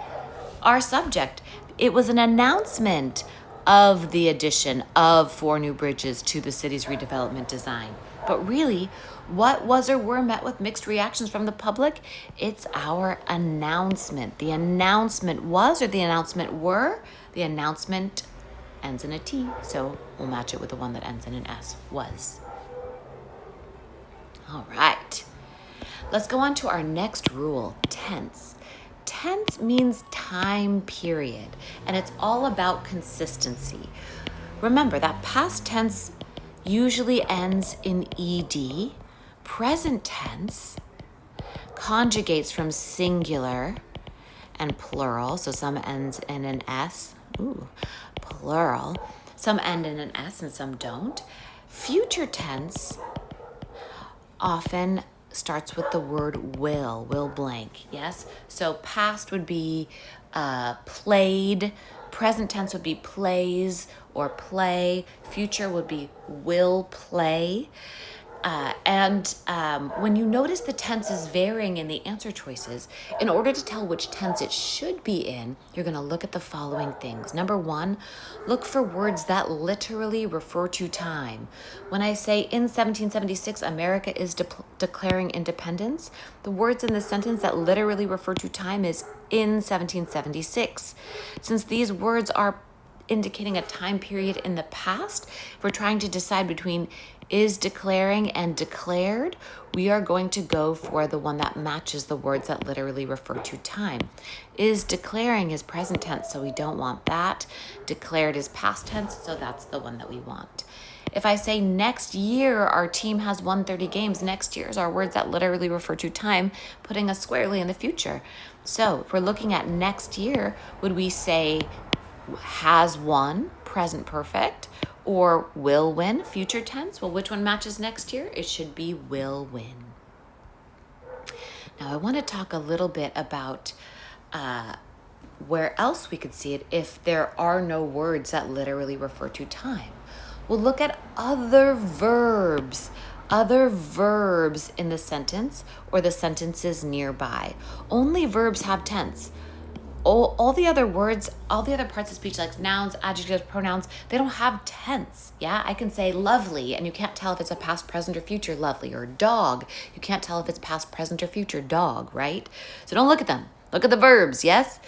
our subject. It was an announcement of the addition of 4 new bridges to the city's redevelopment design. But really, what was or were met with mixed reactions from the public? It's our announcement. The announcement was or the announcement were. The announcement ends in a T, so we'll match it with the one that ends in an S, was. All right. Let's go on to our next rule, tense. Tense means time period, and it's all about consistency. Remember that past tense usually ends in ED. Present tense conjugates from singular and plural, so some ends in an S. Plural. Some end in an S and some don't. Future tense often starts with the word will blank, yes? So past would be played, present tense would be plays or play, future would be will play. When you notice the tenses varying in the answer choices, in order to tell which tense it should be in, you're going to look at the following things. Number 1, look for words that literally refer to time. When I say in 1776, America is declaring independence, the words in the sentence that literally refer to time is in 1776. Since these words are indicating a time period in the past, if we're trying to decide between is declaring and declared, we are going to go for the one that matches the words that literally refer to time. Is declaring is present tense, so we don't want that. Declared is past tense, so that's the one that we want. If I say next year our team has won 30 games, next year's our words that literally refer to time, putting us squarely in the future. So if we're looking at next year, would we say has won, present perfect, or will win, future tense? Well, which one matches next year? It should be will win. Now, I want to talk a little bit about where else we could see it if there are no words that literally refer to time. We'll look at other verbs in the sentence or the sentences nearby. Only verbs have tense. All the other words, all the other parts of speech like nouns, adjectives, pronouns, they don't have tense, yeah? I can say lovely, and you can't tell if it's a past, present, or future lovely, or dog. You can't tell if it's past, present, or future dog, right? So don't look at them. Look at the verbs, yes?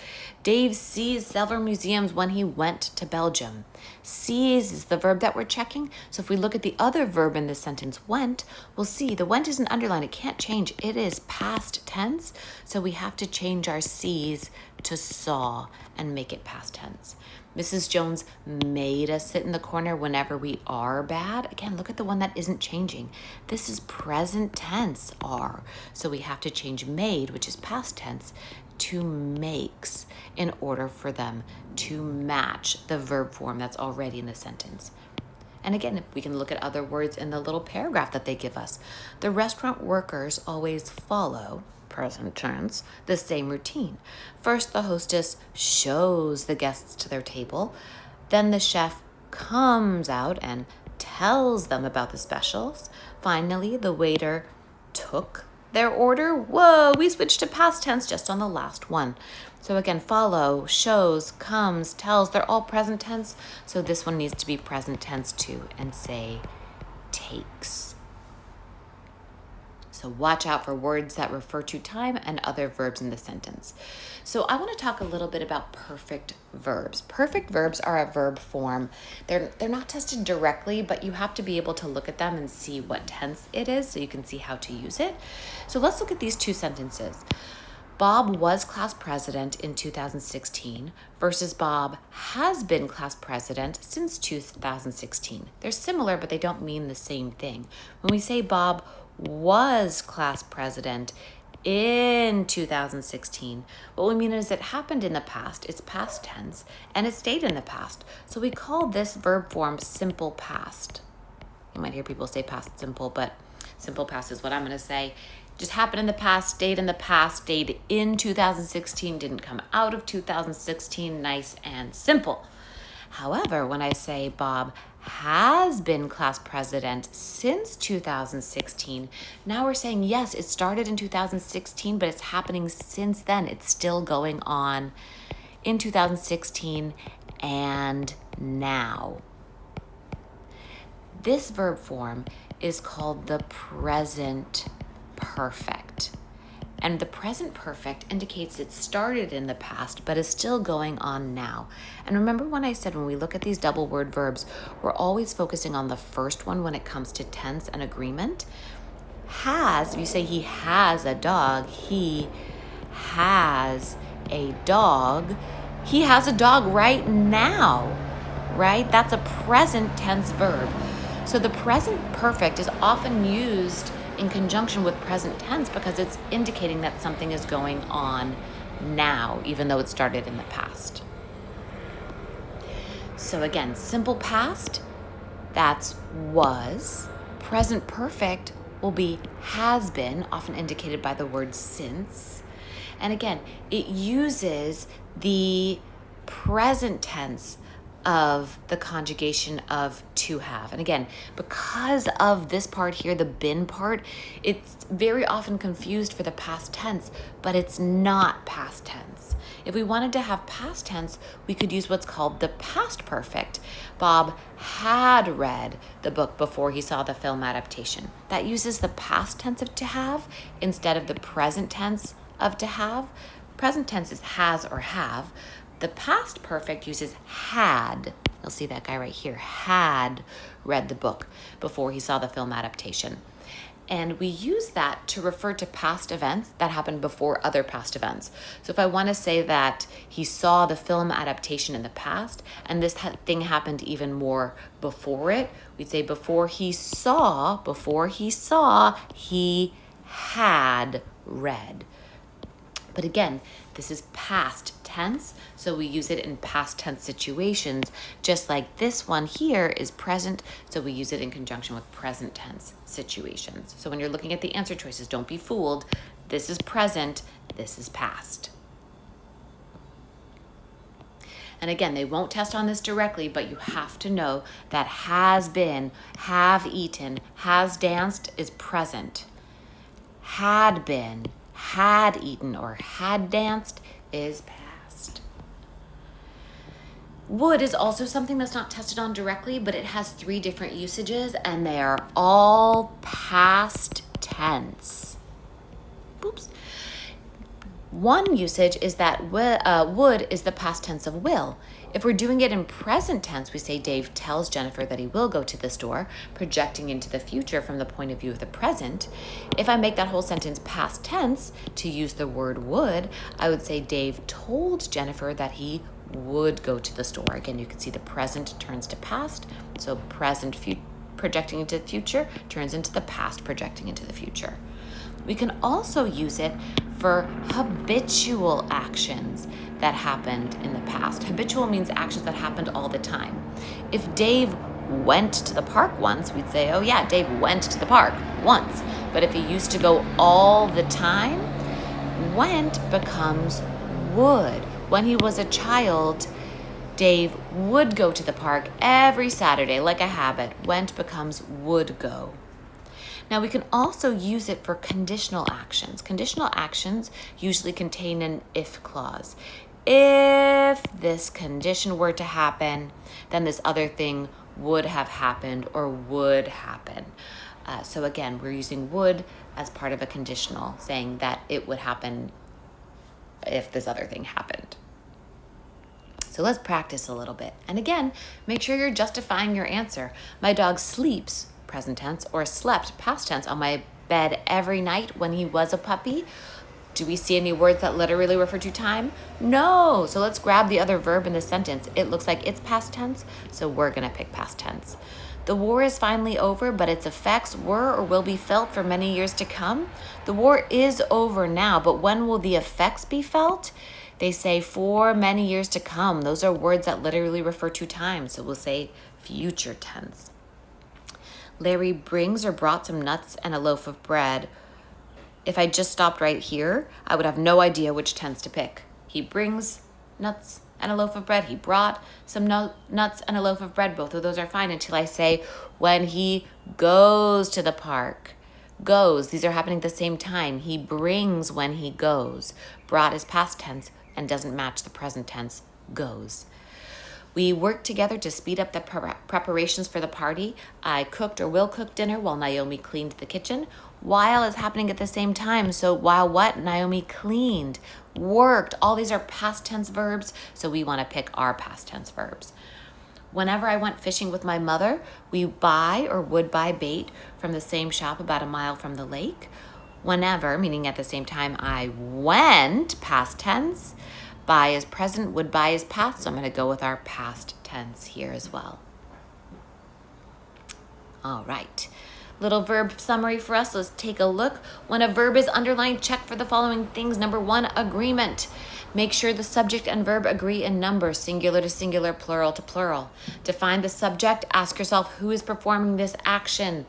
Dave sees several museums when he went to Belgium. Sees is the verb that we're checking. So if we look at the other verb in this sentence, went, we'll see the went isn't underlined. It can't change. It is past tense. So we have to change our sees to saw and make it past tense. Mrs. Jones made us sit in the corner whenever we are bad. Again, look at the one that isn't changing. This is present tense, are. So we have to change made, which is past tense, to makes in order for them to match the verb form that's already in the sentence. And again, we can look at other words in the little paragraph that they give us. The restaurant workers always follow present tense, the same routine. First, the hostess shows the guests to their table. Then the chef comes out and tells them about the specials. Finally, the waiter took their order. Whoa, we switched to past tense just on the last one. So again, follow, shows, comes, tells, they're all present tense. So this one needs to be present tense too and say takes. So watch out for words that refer to time and other verbs in the sentence. So I want to talk a little bit about perfect verbs. Perfect verbs are a verb form. They're not tested directly, but you have to be able to look at them and see what tense it is so you can see how to use it. So let's look at these two sentences. Bob was class president in 2016 versus Bob has been class president since 2016. They're similar, but they don't mean the same thing. When we say Bob was class president in 2016, what we mean is it happened in the past, it's past tense, and it stayed in the past. So we call this verb form simple past. You might hear people say past simple, but simple past is what I'm going to say. Just happened in the past, stayed in 2016, didn't come out of 2016, nice and simple. However, when I say Bob has been class president since 2016, now we're saying, yes, it started in 2016, but it's happening since then. It's still going on in 2016 and now. This verb form is called the present perfect. And the present perfect indicates it started in the past, but is still going on now. And remember when I said when we look at these double word verbs, we're always focusing on the first one when it comes to tense and agreement. Has, if you say he has a dog, he has a dog. He has a dog right now, right? That's a present tense verb. So the present perfect is often used in conjunction with present tense because it's indicating that something is going on now, even though it started in the past. So again, simple past, that's was. Present perfect will be has been, often indicated by the word since. And again, it uses the present tense of the conjugation of to have. And again, because of this part here, the been part, it's very often confused for the past tense, but it's not past tense. If we wanted to have past tense, we could use what's called the past perfect. Bob had read the book before he saw the film adaptation. That uses the past tense of to have instead of the present tense of to have. Present tense is has or have. The past perfect uses had. You'll see that guy right here, had read the book before he saw the film adaptation. And we use that to refer to past events that happened before other past events. So if I want to say that he saw the film adaptation in the past and this thing happened even more before it, we'd say before he saw, he had read. But again, this is past tense, so we use it in past tense situations, just like this one here is present, so we use it in conjunction with present tense situations. So when you're looking at the answer choices, don't be fooled. This is present, this is past. And again, they won't test on this directly, but you have to know that has been, have eaten, has danced is present. Had been, had eaten, or had danced is past. Would is also something that's not tested on directly, but it has 3 different usages, and they are all past tense. Oops. One usage is that would is the past tense of will. If we're doing it in present tense, we say Dave tells Jennifer that he will go to the store, projecting into the future from the point of view of the present. If I make that whole sentence past tense to use the word would, I would say Dave told Jennifer that he would go to the store. Again, you can see the present turns to past, so present projecting into the future turns into the past projecting into the future. We can also use it for habitual actions that happened in the past. Habitual means actions that happened all the time. If Dave went to the park once, we'd say, oh yeah, Dave went to the park once. But if he used to go all the time, went becomes would. When he was a child, Dave would go to the park every Saturday like a habit. Went becomes would go. Now we can also use it for conditional actions. Conditional actions usually contain an if clause. If this condition were to happen, then this other thing would have happened or would happen. So again, we're using would as part of a conditional, saying that it would happen if this other thing happened. So let's practice a little bit. And again, make sure you're justifying your answer. My dog sleeps, present tense, or slept, past tense, on my bed every night when he was a puppy. Do we see any words that literally refer to time? No. So let's grab the other verb in the sentence. It looks like it's past tense, so we're going to pick past tense. The war is finally over, but its effects were or will be felt for many years to come. The war is over now, but when will the effects be felt? They say for many years to come. Those are words that literally refer to time, so we'll say future tense. Larry brings or brought some nuts and a loaf of bread. If I just stopped right here, I would have no idea which tense to pick. He brings nuts and a loaf of bread. He brought some nuts and a loaf of bread. Both of those are fine until I say when he goes to the park. Goes, these are happening at the same time. He brings when he goes. Brought is past tense and doesn't match the present tense, goes. We worked together to speed up the preparations for the party. I cooked or will cook dinner while Naomi cleaned the kitchen. While is happening at the same time. So while what? Naomi cleaned, worked. All these are past tense verbs, so we want to pick our past tense verbs. Whenever I went fishing with my mother, we buy or would buy bait from the same shop about a mile from the lake. Whenever, meaning at the same time, I went, past tense. Buy is present, would buy is past, so I'm going to go with our past tense here as well. All right. Little verb summary for us. Let's take a look. When a verb is underlined, check for the following things. Number 1, agreement. Make sure the subject and verb agree in number, singular to singular, plural to plural. Define the subject. Ask yourself who is performing this action,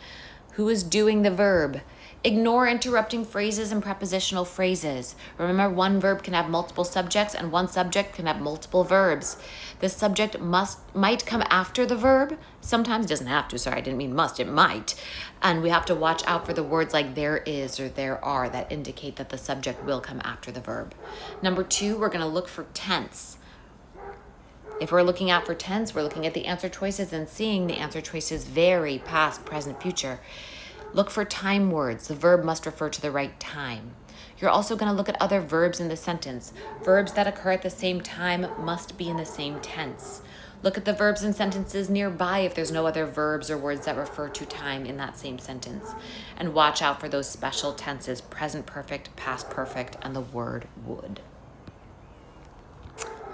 who is doing the verb. Ignore interrupting phrases and prepositional phrases. Remember, one verb can have multiple subjects and one subject can have multiple verbs. The subject might come after the verb. Sometimes it doesn't have to. Sorry, I didn't mean must. It might. And we have to watch out for the words like there is or there are that indicate that the subject will come after the verb. Number 2, we're going to look for tense. If we're looking out for tense, we're looking at the answer choices and seeing the answer choices vary, past, present, future. Look for time words. The verb must refer to the right time. You're also going to look at other verbs in the sentence. Verbs that occur at the same time must be in the same tense. Look at the verbs and sentences nearby if there's no other verbs or words that refer to time in that same sentence. And watch out for those special tenses, present perfect, past perfect, and the word would.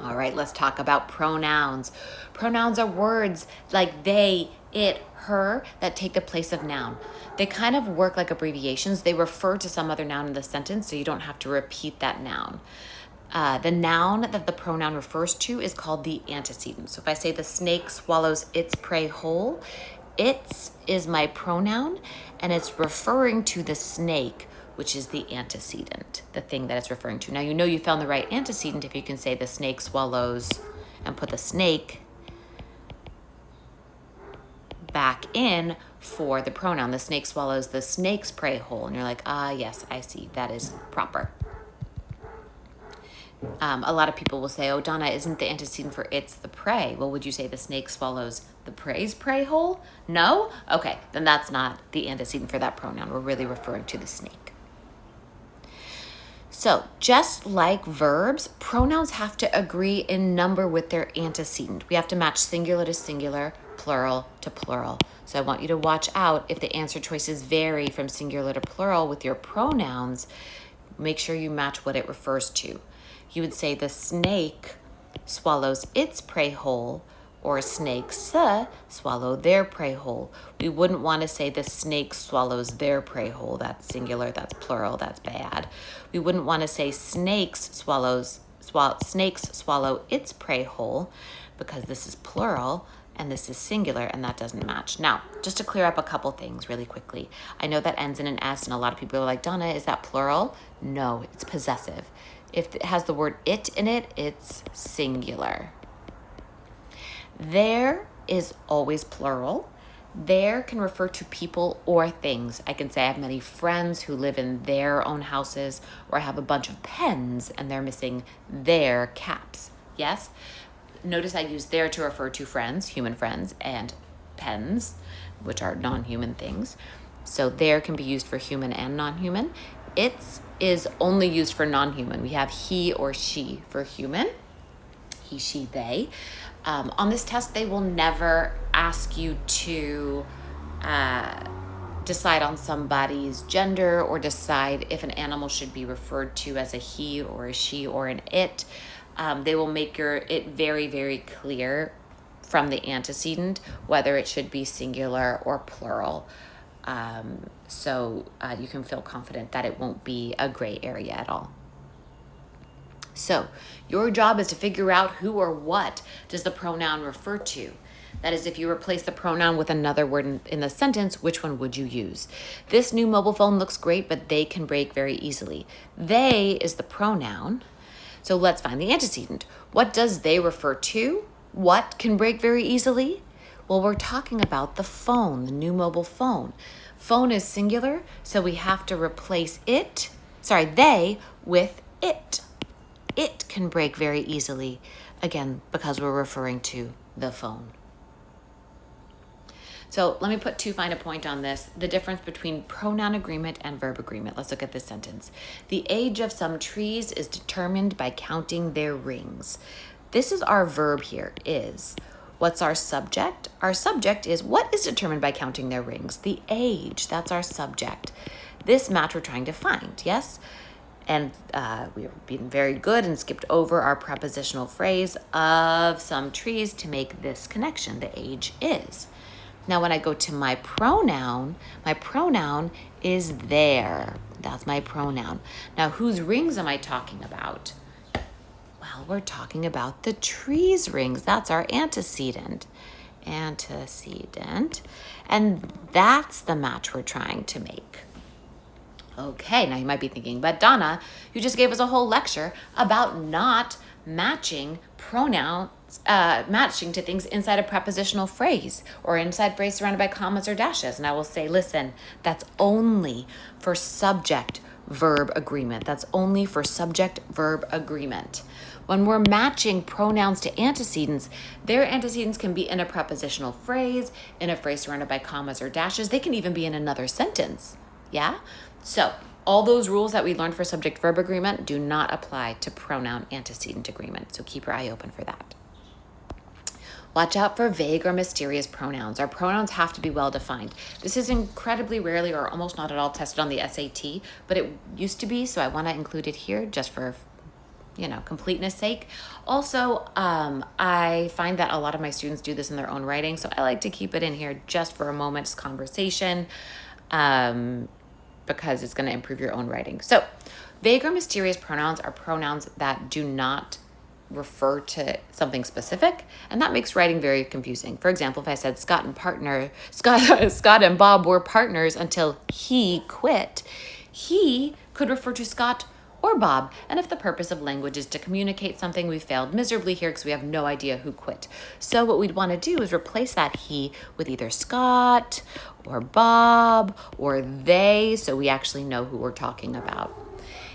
All right, let's talk about pronouns. Pronouns are words like they, it, her that take the place of noun. They kind of work like abbreviations. They refer to some other noun in the sentence, so you don't have to repeat that noun. The noun that the pronoun refers to is called the antecedent. So if I say the snake swallows its prey whole, its is my pronoun, and it's referring to the snake, which is the antecedent, the thing that it's referring to. Now, you know you found the right antecedent if you can say the snake swallows and put the snake back in for the pronoun. The snake swallows the snake's prey whole. And you're like, yes, I see. That is proper. A lot of people will say, oh, Donna, isn't the antecedent for it's the prey? Well, would you say the snake swallows the prey's prey whole? No? Okay, then that's not the antecedent for that pronoun. We're really referring to the snake. So just like verbs, pronouns have to agree in number with their antecedent. We have to match singular to singular, plural to plural. So I want you to watch out if the answer choices vary from singular to plural with your pronouns. Make sure you match what it refers to. You would say the snake swallows its prey whole, or snakes swallow their prey whole. We wouldn't want to say the snake swallows their prey whole. That's singular, that's plural, that's bad. We wouldn't want to say snakes swallow its prey whole, because this is plural. and this is singular, and that doesn't match. Now, just to clear up a couple things really quickly. I know that ends in an S, and a lot of people are like, Donna, is that plural? No, it's possessive. If it has the word it in it, it's singular. There is always plural. There can refer to people or things. I can say I have many friends who live in their own houses, or I have a bunch of pens and they're missing their caps. Yes? Notice I use there to refer to friends, human friends, and pens, which are non-human things. So there can be used for human and non-human. It's is only used for non-human. We have he or she for human. He, she, they. On this test, they will never ask you to decide on somebody's gender or decide if an animal should be referred to as a he or a she or an it. They will make it very, very clear from the antecedent whether it should be singular or plural. So you can feel confident that it won't be a gray area at all. So your job is to figure out who or what does the pronoun refer to. That is, if you replace the pronoun with another word in the sentence, which one would you use? This new mobile phone looks great, but they can break very easily. They is the pronoun. So let's find the antecedent. What does they refer to? What can break very easily? Well, we're talking about the phone, the new mobile phone. Phone is singular, so we have to replace they with it. It can break very easily, again, because we're referring to the phone. So let me put too fine a point on this. The difference between pronoun agreement and verb agreement. Let's look at this sentence. The age of some trees is determined by counting their rings. This is our verb here, is. What's our subject? Our subject is what is determined by counting their rings? The age, that's our subject. This match we're trying to find, yes? And we've been very good and skipped over our prepositional phrase of some trees to make this connection. The age is. Now, when I go to my pronoun is there. That's my pronoun. Now, whose rings am I talking about? Well, we're talking about the tree's rings. That's our antecedent. And that's the match we're trying to make. Okay, now you might be thinking, but Donna, you just gave us a whole lecture about not matching pronouns, matching to things inside a prepositional phrase or inside phrase surrounded by commas or dashes. And I will say, listen, that's only for subject-verb agreement. That's only for subject-verb agreement. When we're matching pronouns to antecedents, their antecedents can be in a prepositional phrase, in a phrase surrounded by commas or dashes. They can even be in another sentence. Yeah? So all those rules that we learned for subject-verb agreement do not apply to pronoun antecedent agreement. So keep your eye open for that. Watch out for vague or mysterious pronouns. Our pronouns have to be well defined. This is incredibly rarely or almost not at all tested on the SAT, but it used to be, so I want to include it here just for completeness sake. Also, I find that a lot of my students do this in their own writing, so I like to keep it in here just for a moment's conversation. Because it's going to improve your own writing. So vague or mysterious pronouns are pronouns that do not refer to something specific, and that makes writing very confusing. For example, if I said Scott and Bob were partners until he quit, he could refer to Scott or Bob. And if the purpose of language is to communicate something, we failed miserably here because we have no idea who quit. So what we'd want to do is replace that he with either Scott or Bob or they, so we actually know who we're talking about.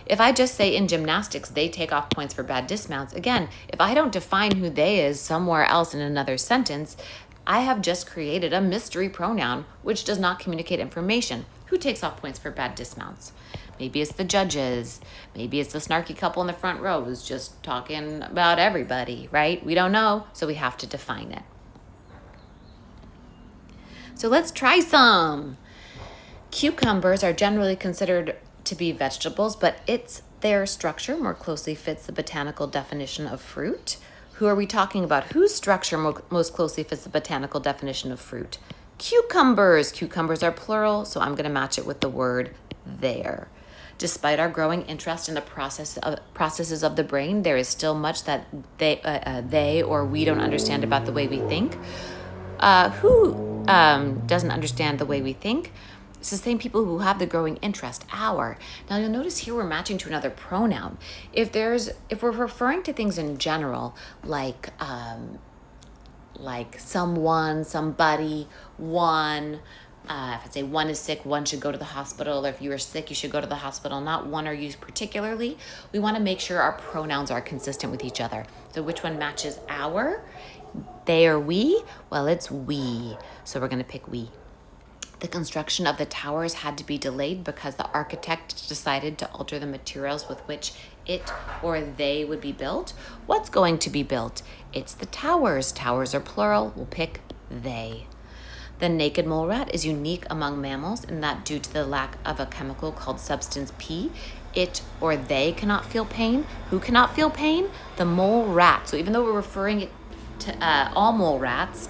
If I just say in gymnastics, they take off points for bad dismounts, again, if I don't define who they is somewhere else in another sentence, I have just created a mystery pronoun which does not communicate information. Who takes off points for bad dismounts? Maybe it's the judges. Maybe it's the snarky couple in the front row who's just talking about everybody, right? We don't know, so we have to define it. So let's try some. Cucumbers are generally considered to be vegetables, but their structure more closely fits the botanical definition of fruit. Who are we talking about? Whose structure most closely fits the botanical definition of fruit? Cucumbers. Cucumbers are plural, so I'm going to match it with the word there. Despite our growing interest in the processes of the brain, there is still much that they or we don't understand about the way we think. Who doesn't understand the way we think? It's the same people who have the growing interest, our. Now you'll notice here we're matching to another pronoun. If we're referring to things in general, like someone, somebody, one. If I say one is sick, one should go to the hospital. Or if you are sick, you should go to the hospital. Not one or you particularly. We want to make sure our pronouns are consistent with each other. So which one matches our? They or we? Well, it's we. So we're going to pick we. The construction of the towers had to be delayed because the architect decided to alter the materials with which it or they would be built. What's going to be built? It's the towers. Towers are plural. We'll pick they. The naked mole rat is unique among mammals in that due to the lack of a chemical called substance P, it or they cannot feel pain. Who cannot feel pain? The mole rat. So even though we're referring it to all mole rats,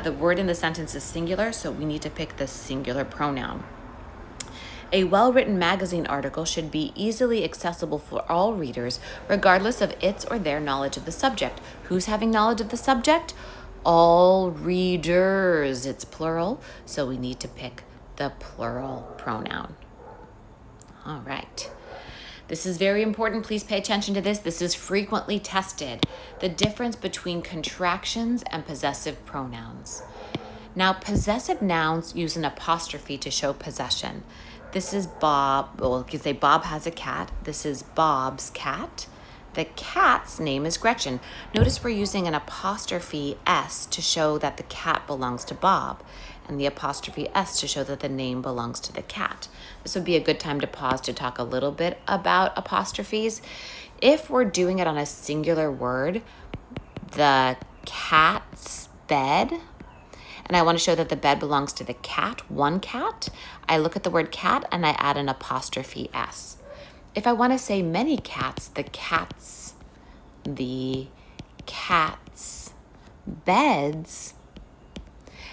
the word in the sentence is singular, so we need to pick the singular pronoun. A well-written magazine article should be easily accessible for all readers, regardless of its or their knowledge of the subject. Who's having knowledge of the subject? All readers. It's plural, so we need to pick the plural pronoun. All right. This is very important. Please pay attention to this. This is frequently tested. The difference between contractions and possessive pronouns. Now, possessive nouns use an apostrophe to show possession. This is Bob. Well, you can say Bob has a cat. This is Bob's cat. The cat's name is Gretchen. Notice we're using an apostrophe S to show that the cat belongs to Bob, and the apostrophe S to show that the name belongs to the cat. This would be a good time to pause to talk a little bit about apostrophes. If we're doing it on a singular word, the cat's bed, and I want to show that the bed belongs to the cat, one cat, I look at the word cat and I add an apostrophe S. If I want to say many cats, the cat's beds,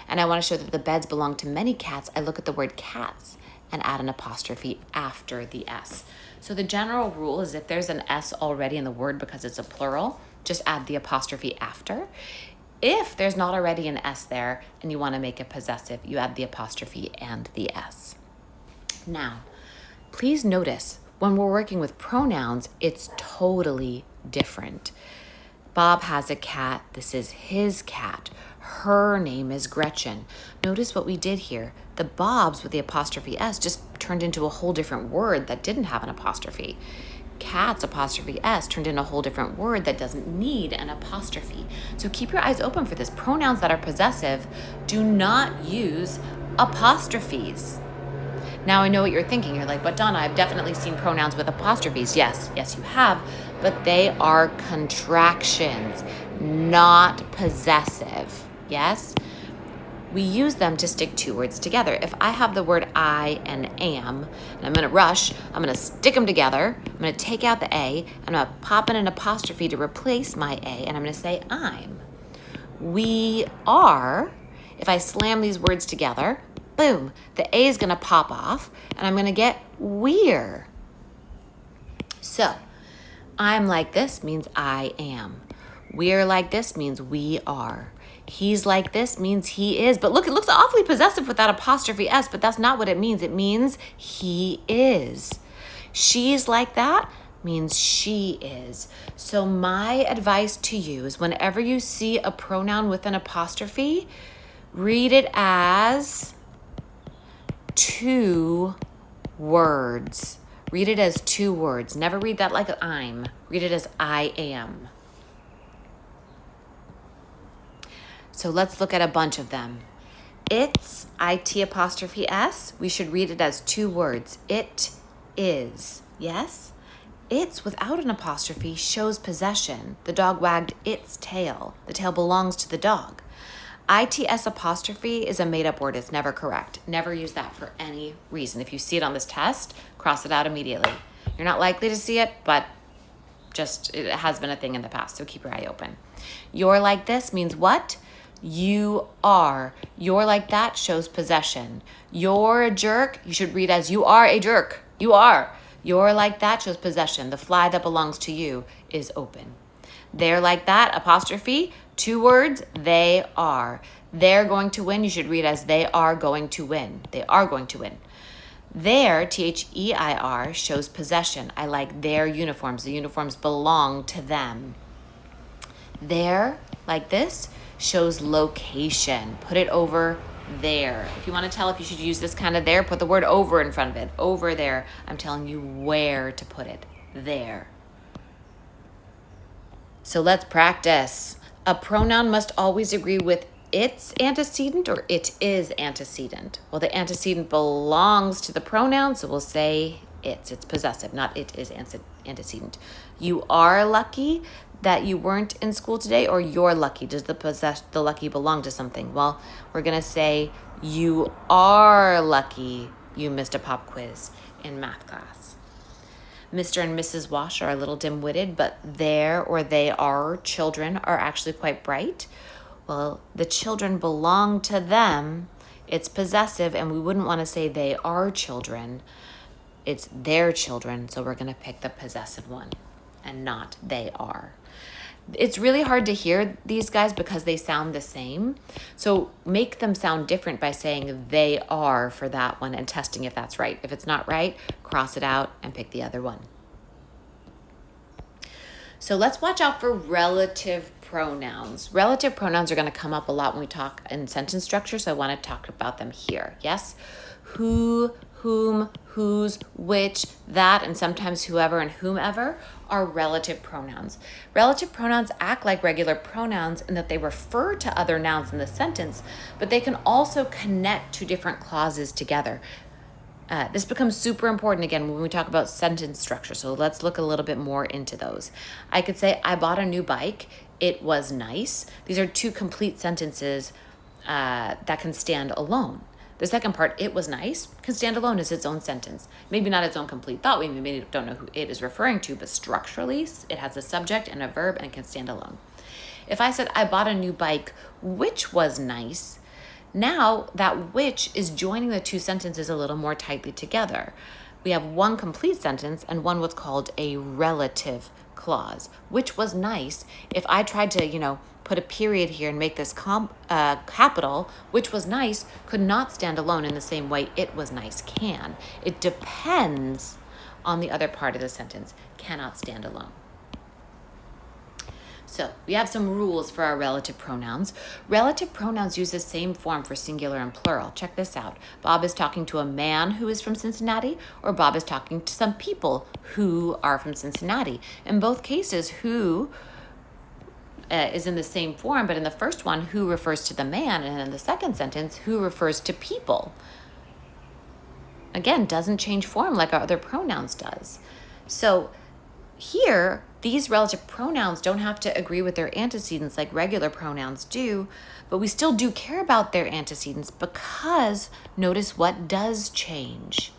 and I want to show that the beds belong to many cats, I look at the word cats and add an apostrophe after the S. So the general rule is if there's an S already in the word because it's a plural, just add the apostrophe after. If there's not already an S there and you want to make it possessive, you add the apostrophe and the S. Now, please notice when we're working with pronouns, it's totally different. Bob has a cat. This is his cat. Her name is Gretchen. Notice what we did here. The Bobs with the apostrophe S just turned into a whole different word that didn't have an apostrophe. Cat's apostrophe S turned into a whole different word that doesn't need an apostrophe. So keep your eyes open for this. Pronouns that are possessive do not use apostrophes. Now I know what you're thinking. You're like, but Donna, I've definitely seen pronouns with apostrophes. Yes, you have, but they are contractions, not possessive. Yes? We use them to stick two words together. If I have the word I and am, and I'm going to rush, I'm going to stick them together. I'm going to take out the A, and I'm going to pop in an apostrophe to replace my A, and I'm going to say I'm. We are. If I slam these words together, boom, the A is going to pop off, and I'm going to get we're. So, I'm like this means I am. We're like this means we are. He's like this means he is. But look, it looks awfully possessive with that apostrophe S, but that's not what it means. It means he is. She's like that means she is. So my advice to you is whenever you see a pronoun with an apostrophe, read it as two words. Read it as two words. Never read that like I'm. Read it as I am. So let's look at a bunch of them. It's, IT apostrophe S. We should read it as two words. It is. Yes? It's without an apostrophe shows possession. The dog wagged its tail. The tail belongs to the dog. ITS apostrophe is a made-up word. It's never correct. Never use that for any reason. If you see it on this test, cross it out immediately. You're not likely to see it, but just it has been a thing in the past, so keep your eye open. You're like this means what? You are. You're like that shows possession. You're a jerk. You should read as you are a jerk. You are. You're like that shows possession. The fly that belongs to you is open. They're like that, apostrophe, two words, they are. They're going to win, you should read as they are going to win. They are going to win. Their, T-H-E-I-R, shows possession. I like their uniforms. The uniforms belong to them. Their, like this, shows location. Put it over there. If you want to tell if you should use this kind of there, put the word over in front of it. Over there. I'm telling you where to put it. There. So let's practice. A pronoun must always agree with its antecedent or it is antecedent. Well, the antecedent belongs to the pronoun, so we'll say it's. It's possessive, not it is antecedent. You are lucky that you weren't in school today, or you're lucky. Does the lucky belong to something? Well, we're going to say you are lucky you missed a pop quiz in math class. Mr. and Mrs. Wash are a little dim-witted, but their or they are children are actually quite bright. Well, the children belong to them. It's possessive, and we wouldn't want to say they are children. It's their children, so we're going to pick the possessive one and not they are. It's really hard to hear these guys because they sound the same. So make them sound different by saying they are for that one and testing if that's right. If it's not right, cross it out and pick the other one. So let's watch out for relative pronouns. Relative pronouns are going to come up a lot when we talk in sentence structure, so I want to talk about them here. Yes? Who, whom, whose, which, that, and sometimes whoever and whomever are relative pronouns. Relative pronouns act like regular pronouns in that they refer to other nouns in the sentence, but they can also connect two different clauses together. This becomes super important again when we talk about sentence structure, so let's look a little bit more into those. I could say, I bought a new bike. It was nice. These are two complete sentences that can stand alone. The second part, it was nice, can stand alone as its own sentence. Maybe not its own complete thought. We maybe don't know who it is referring to, but structurally, it has a subject and a verb and can stand alone. If I said, I bought a new bike, which was nice, now that which is joining the two sentences a little more tightly together. We have one complete sentence and one what's called a relative clause, which was nice. If I tried to, put a period here and make this capital, which was nice, could not stand alone in the same way it was nice can. It depends on the other part of the sentence, cannot stand alone. So we have some rules for our relative pronouns. Relative pronouns use the same form for singular and plural. Check this out. Bob is talking to a man who is from Cincinnati, or Bob is talking to some people who are from Cincinnati. In both cases, who is in the same form, but in the first one, who refers to the man, and in the second sentence, who refers to people. Again, doesn't change form like our other pronouns does. So here, these relative pronouns don't have to agree with their antecedents like regular pronouns do, but we still do care about their antecedents because notice what does change.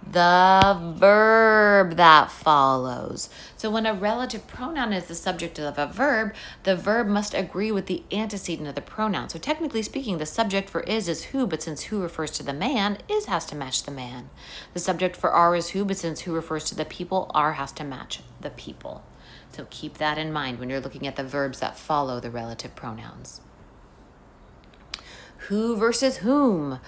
The verb that follows. So when a relative pronoun is the subject of a verb, the verb must agree with the antecedent of the pronoun. So technically speaking, the subject for is who, but since who refers to the man, is has to match the man. The subject for are is who, but since who refers to the people, are has to match the people. So keep that in mind when you're looking at the verbs that follow the relative pronouns. Who versus whom?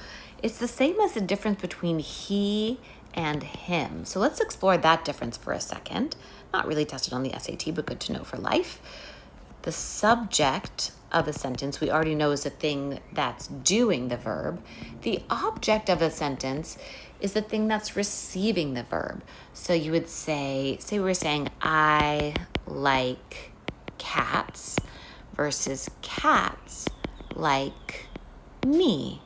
It's the same as the difference between he and him. So let's explore that difference for a second. Not really tested on the SAT, but good to know for life. The subject of a sentence we already know is the thing that's doing the verb. The object of a sentence is the thing that's receiving the verb. So you would say we were saying, I like cats versus cats like me.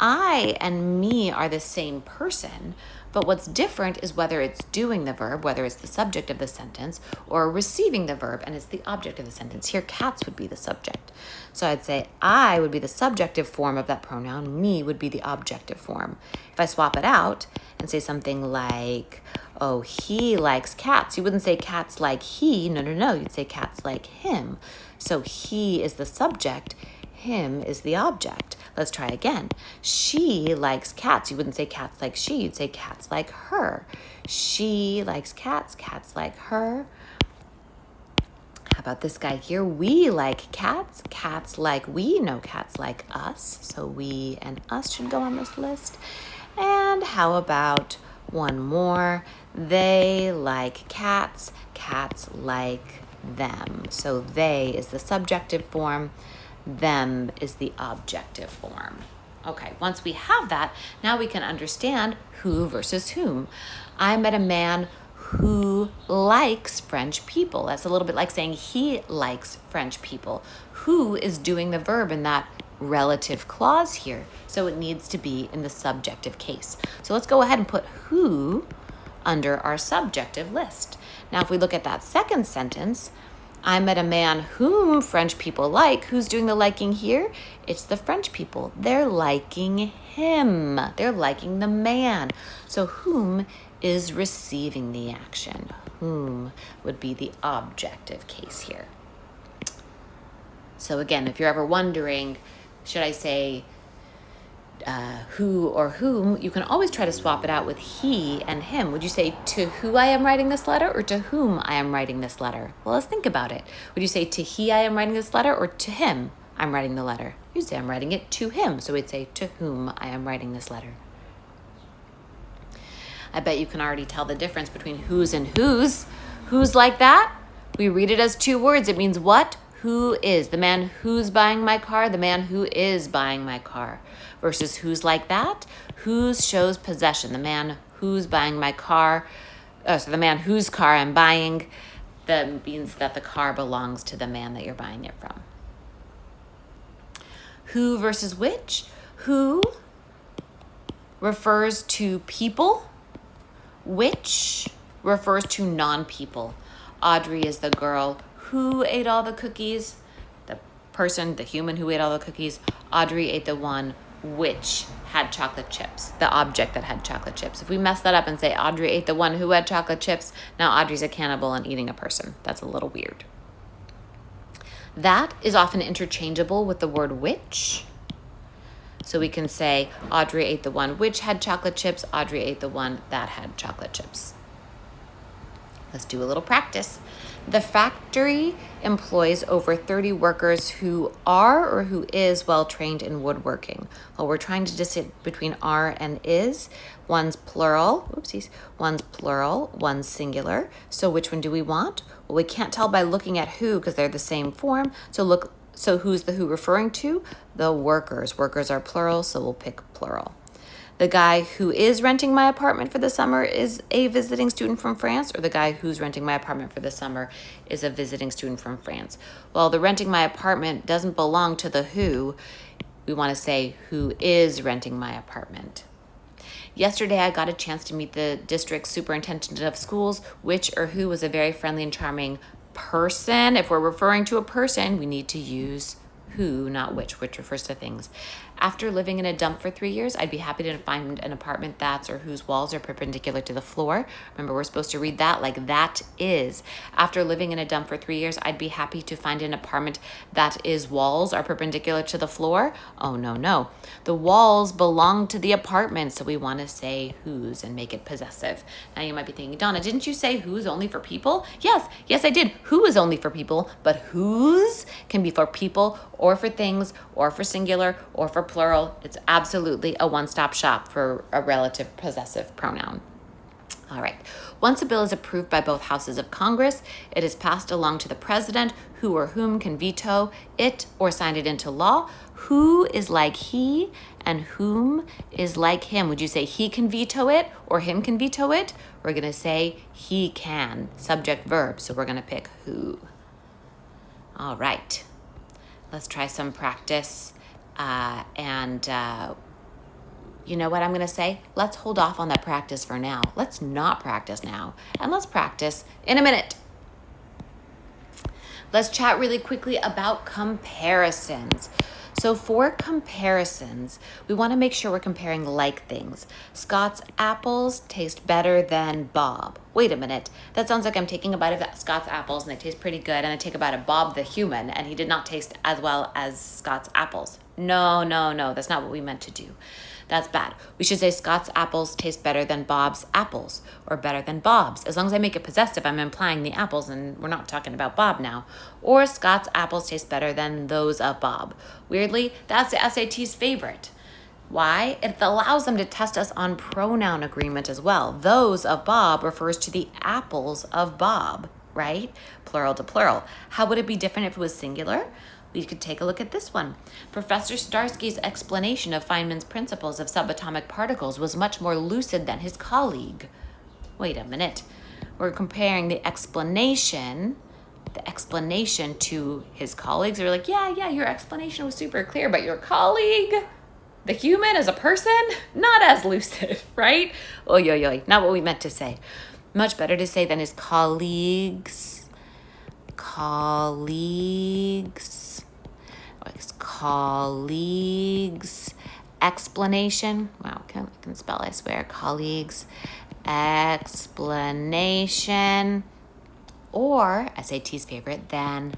I and me are the same person, but what's different is whether it's doing the verb, whether it's the subject of the sentence, or receiving the verb, and it's the object of the sentence. Here, cats would be the subject. So I'd say I would be the subjective form of that pronoun. Me would be the objective form. If I swap it out and say something like, oh, he likes cats, you wouldn't say cats like he. No. You'd say cats like him. So he is the subject. Him is the object. Let's try again. She likes cats. You wouldn't say cats like she. You'd say cats like her. She likes cats. Cats like her. How about this guy here? We like cats. Cats like we. No, cats like us. So we and us should go on this list. And how about one more? They like cats. Cats like them. So they is the subjective form. Them is the objective form. Okay, once we have that, now we can understand who versus whom. I met a man who likes French people. That's a little bit like saying he likes French people. Who is doing the verb in that relative clause here? So it needs to be in the subjective case. So let's go ahead and put who under our subjective list. Now, if we look at that second sentence, I met a man whom French people like. Who's doing the liking here? It's the French people. They're liking him. They're liking the man. So whom is receiving the action? Whom would be the objective case here. So again, if you're ever wondering, should I say who or whom, you can always try to swap it out with he and him. Would you say to who I am writing this letter or to whom I am writing this letter? Well, let's think about it. Would you say to he I am writing this letter or to him I'm writing the letter? You'd say I'm writing it to him. So we'd say to whom I am writing this letter. I bet you can already tell the difference between whose and whose. Who's like that? We read it as two words. It means what? Who is. The man who's buying my car, the man who is buying my car. Versus who's like that? Whose shows possession. The man who's buying my car. So the man whose car I'm buying. That means that the car belongs to the man that you're buying it from. Who versus which? Who refers to people. Which refers to non-people. Audrey is the girl who ate all the cookies. The person, the human who ate all the cookies. Audrey ate the one which had chocolate chips. The object that had chocolate chips. If we mess that up and say Audrey ate the one who had chocolate chips, now Audrey's a cannibal and eating a person. That's a little weird. That is often interchangeable with the word which. So we can say Audrey ate the one which had chocolate chips. Audrey ate the one that had chocolate chips. Let's do a little practice. The factory employs over 30 workers who are or who is well trained in woodworking. Well, we're trying to decide between are and is. One's plural, one's plural, one's singular. So which one do we want? Well, we can't tell by looking at who because they're the same form. So who's the who referring to? The workers. Workers are plural, so we'll pick plural. The guy who is renting my apartment for the summer is a visiting student from France, or the guy who's renting my apartment for the summer is a visiting student from France. Well, the renting my apartment doesn't belong to the who. We want to say who is renting my apartment. Yesterday, I got a chance to meet the district superintendent of schools, which or who was a very friendly and charming person. If we're referring to a person, we need to use who, not which refers to things. After living in a dump for 3 years, I'd be happy to find an apartment that's or whose walls are perpendicular to the floor. Remember, we're supposed to read that like that is. After living in a dump for 3 years, I'd be happy to find an apartment that is walls are perpendicular to the floor. Oh, no. The walls belong to the apartment, so we want to say whose and make it possessive. Now you might be thinking, Donna, didn't you say who's only for people? Yes, I did. Who is only for people, but whose can be for people or for things or for singular or for plural. It's absolutely a one-stop shop for a relative possessive pronoun. All right. Once a bill is approved by both houses of Congress, it is passed along to the president, who or whom can veto it or sign it into law. Who is like he and whom is like him? Would you say he can veto it or him can veto it? We're going to say he can, subject verb. So we're going to pick who. All right. Let's try some practice. You know what I'm going to say? Let's hold off on that practice for now. Let's not practice now. And let's practice in a minute. Let's chat really quickly about comparisons. So for comparisons, we want to make sure we're comparing like things. Scott's apples taste better than Bob. Wait a minute. That sounds like I'm taking a bite of Scott's apples and they taste pretty good. And I take a bite of Bob the human and he did not taste as well as Scott's apples. No. That's not what we meant to do. That's bad. We should say Scott's apples taste better than Bob's apples, or better than Bob's. As long as I make it possessive, I'm implying the apples, and we're not talking about Bob now. Or Scott's apples taste better than those of Bob. Weirdly, that's the SAT's favorite. Why? It allows them to test us on pronoun agreement as well. Those of Bob refers to the apples of Bob, right? Plural to plural. How would it be different if it was singular? We could take a look at this one. Professor Starsky's explanation of Feynman's principles of subatomic particles was much more lucid than his colleague. Wait a minute. We're comparing the explanation to his colleagues. They're like, yeah, your explanation was super clear, but your colleague, the human as a person, not as lucid, right? Oy, not what we meant to say. Much better to say than his colleagues. Explanation. Wow, I can spell, I swear. Colleagues explanation. Or, SAT's favorite, than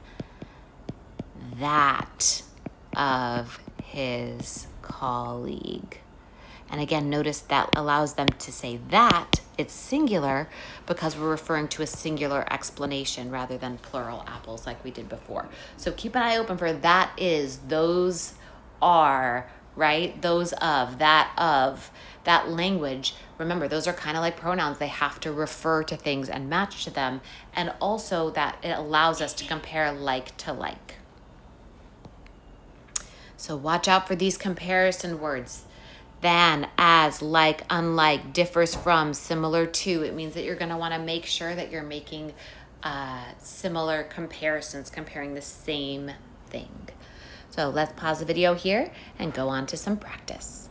that of his colleague. And again, notice that allows them to say that. It's singular because we're referring to a singular explanation rather than plural apples like we did before. So keep an eye open for that is, those are, right? Those of, that language. Remember, those are kind of like pronouns. They have to refer to things and match to them. And also that it allows us to compare like to like. So watch out for these comparison words. Than, as, like, unlike, differs from, similar to. It means that you're going to want to make sure that you're making similar comparisons, comparing the same thing. So let's pause the video here and go on to some practice.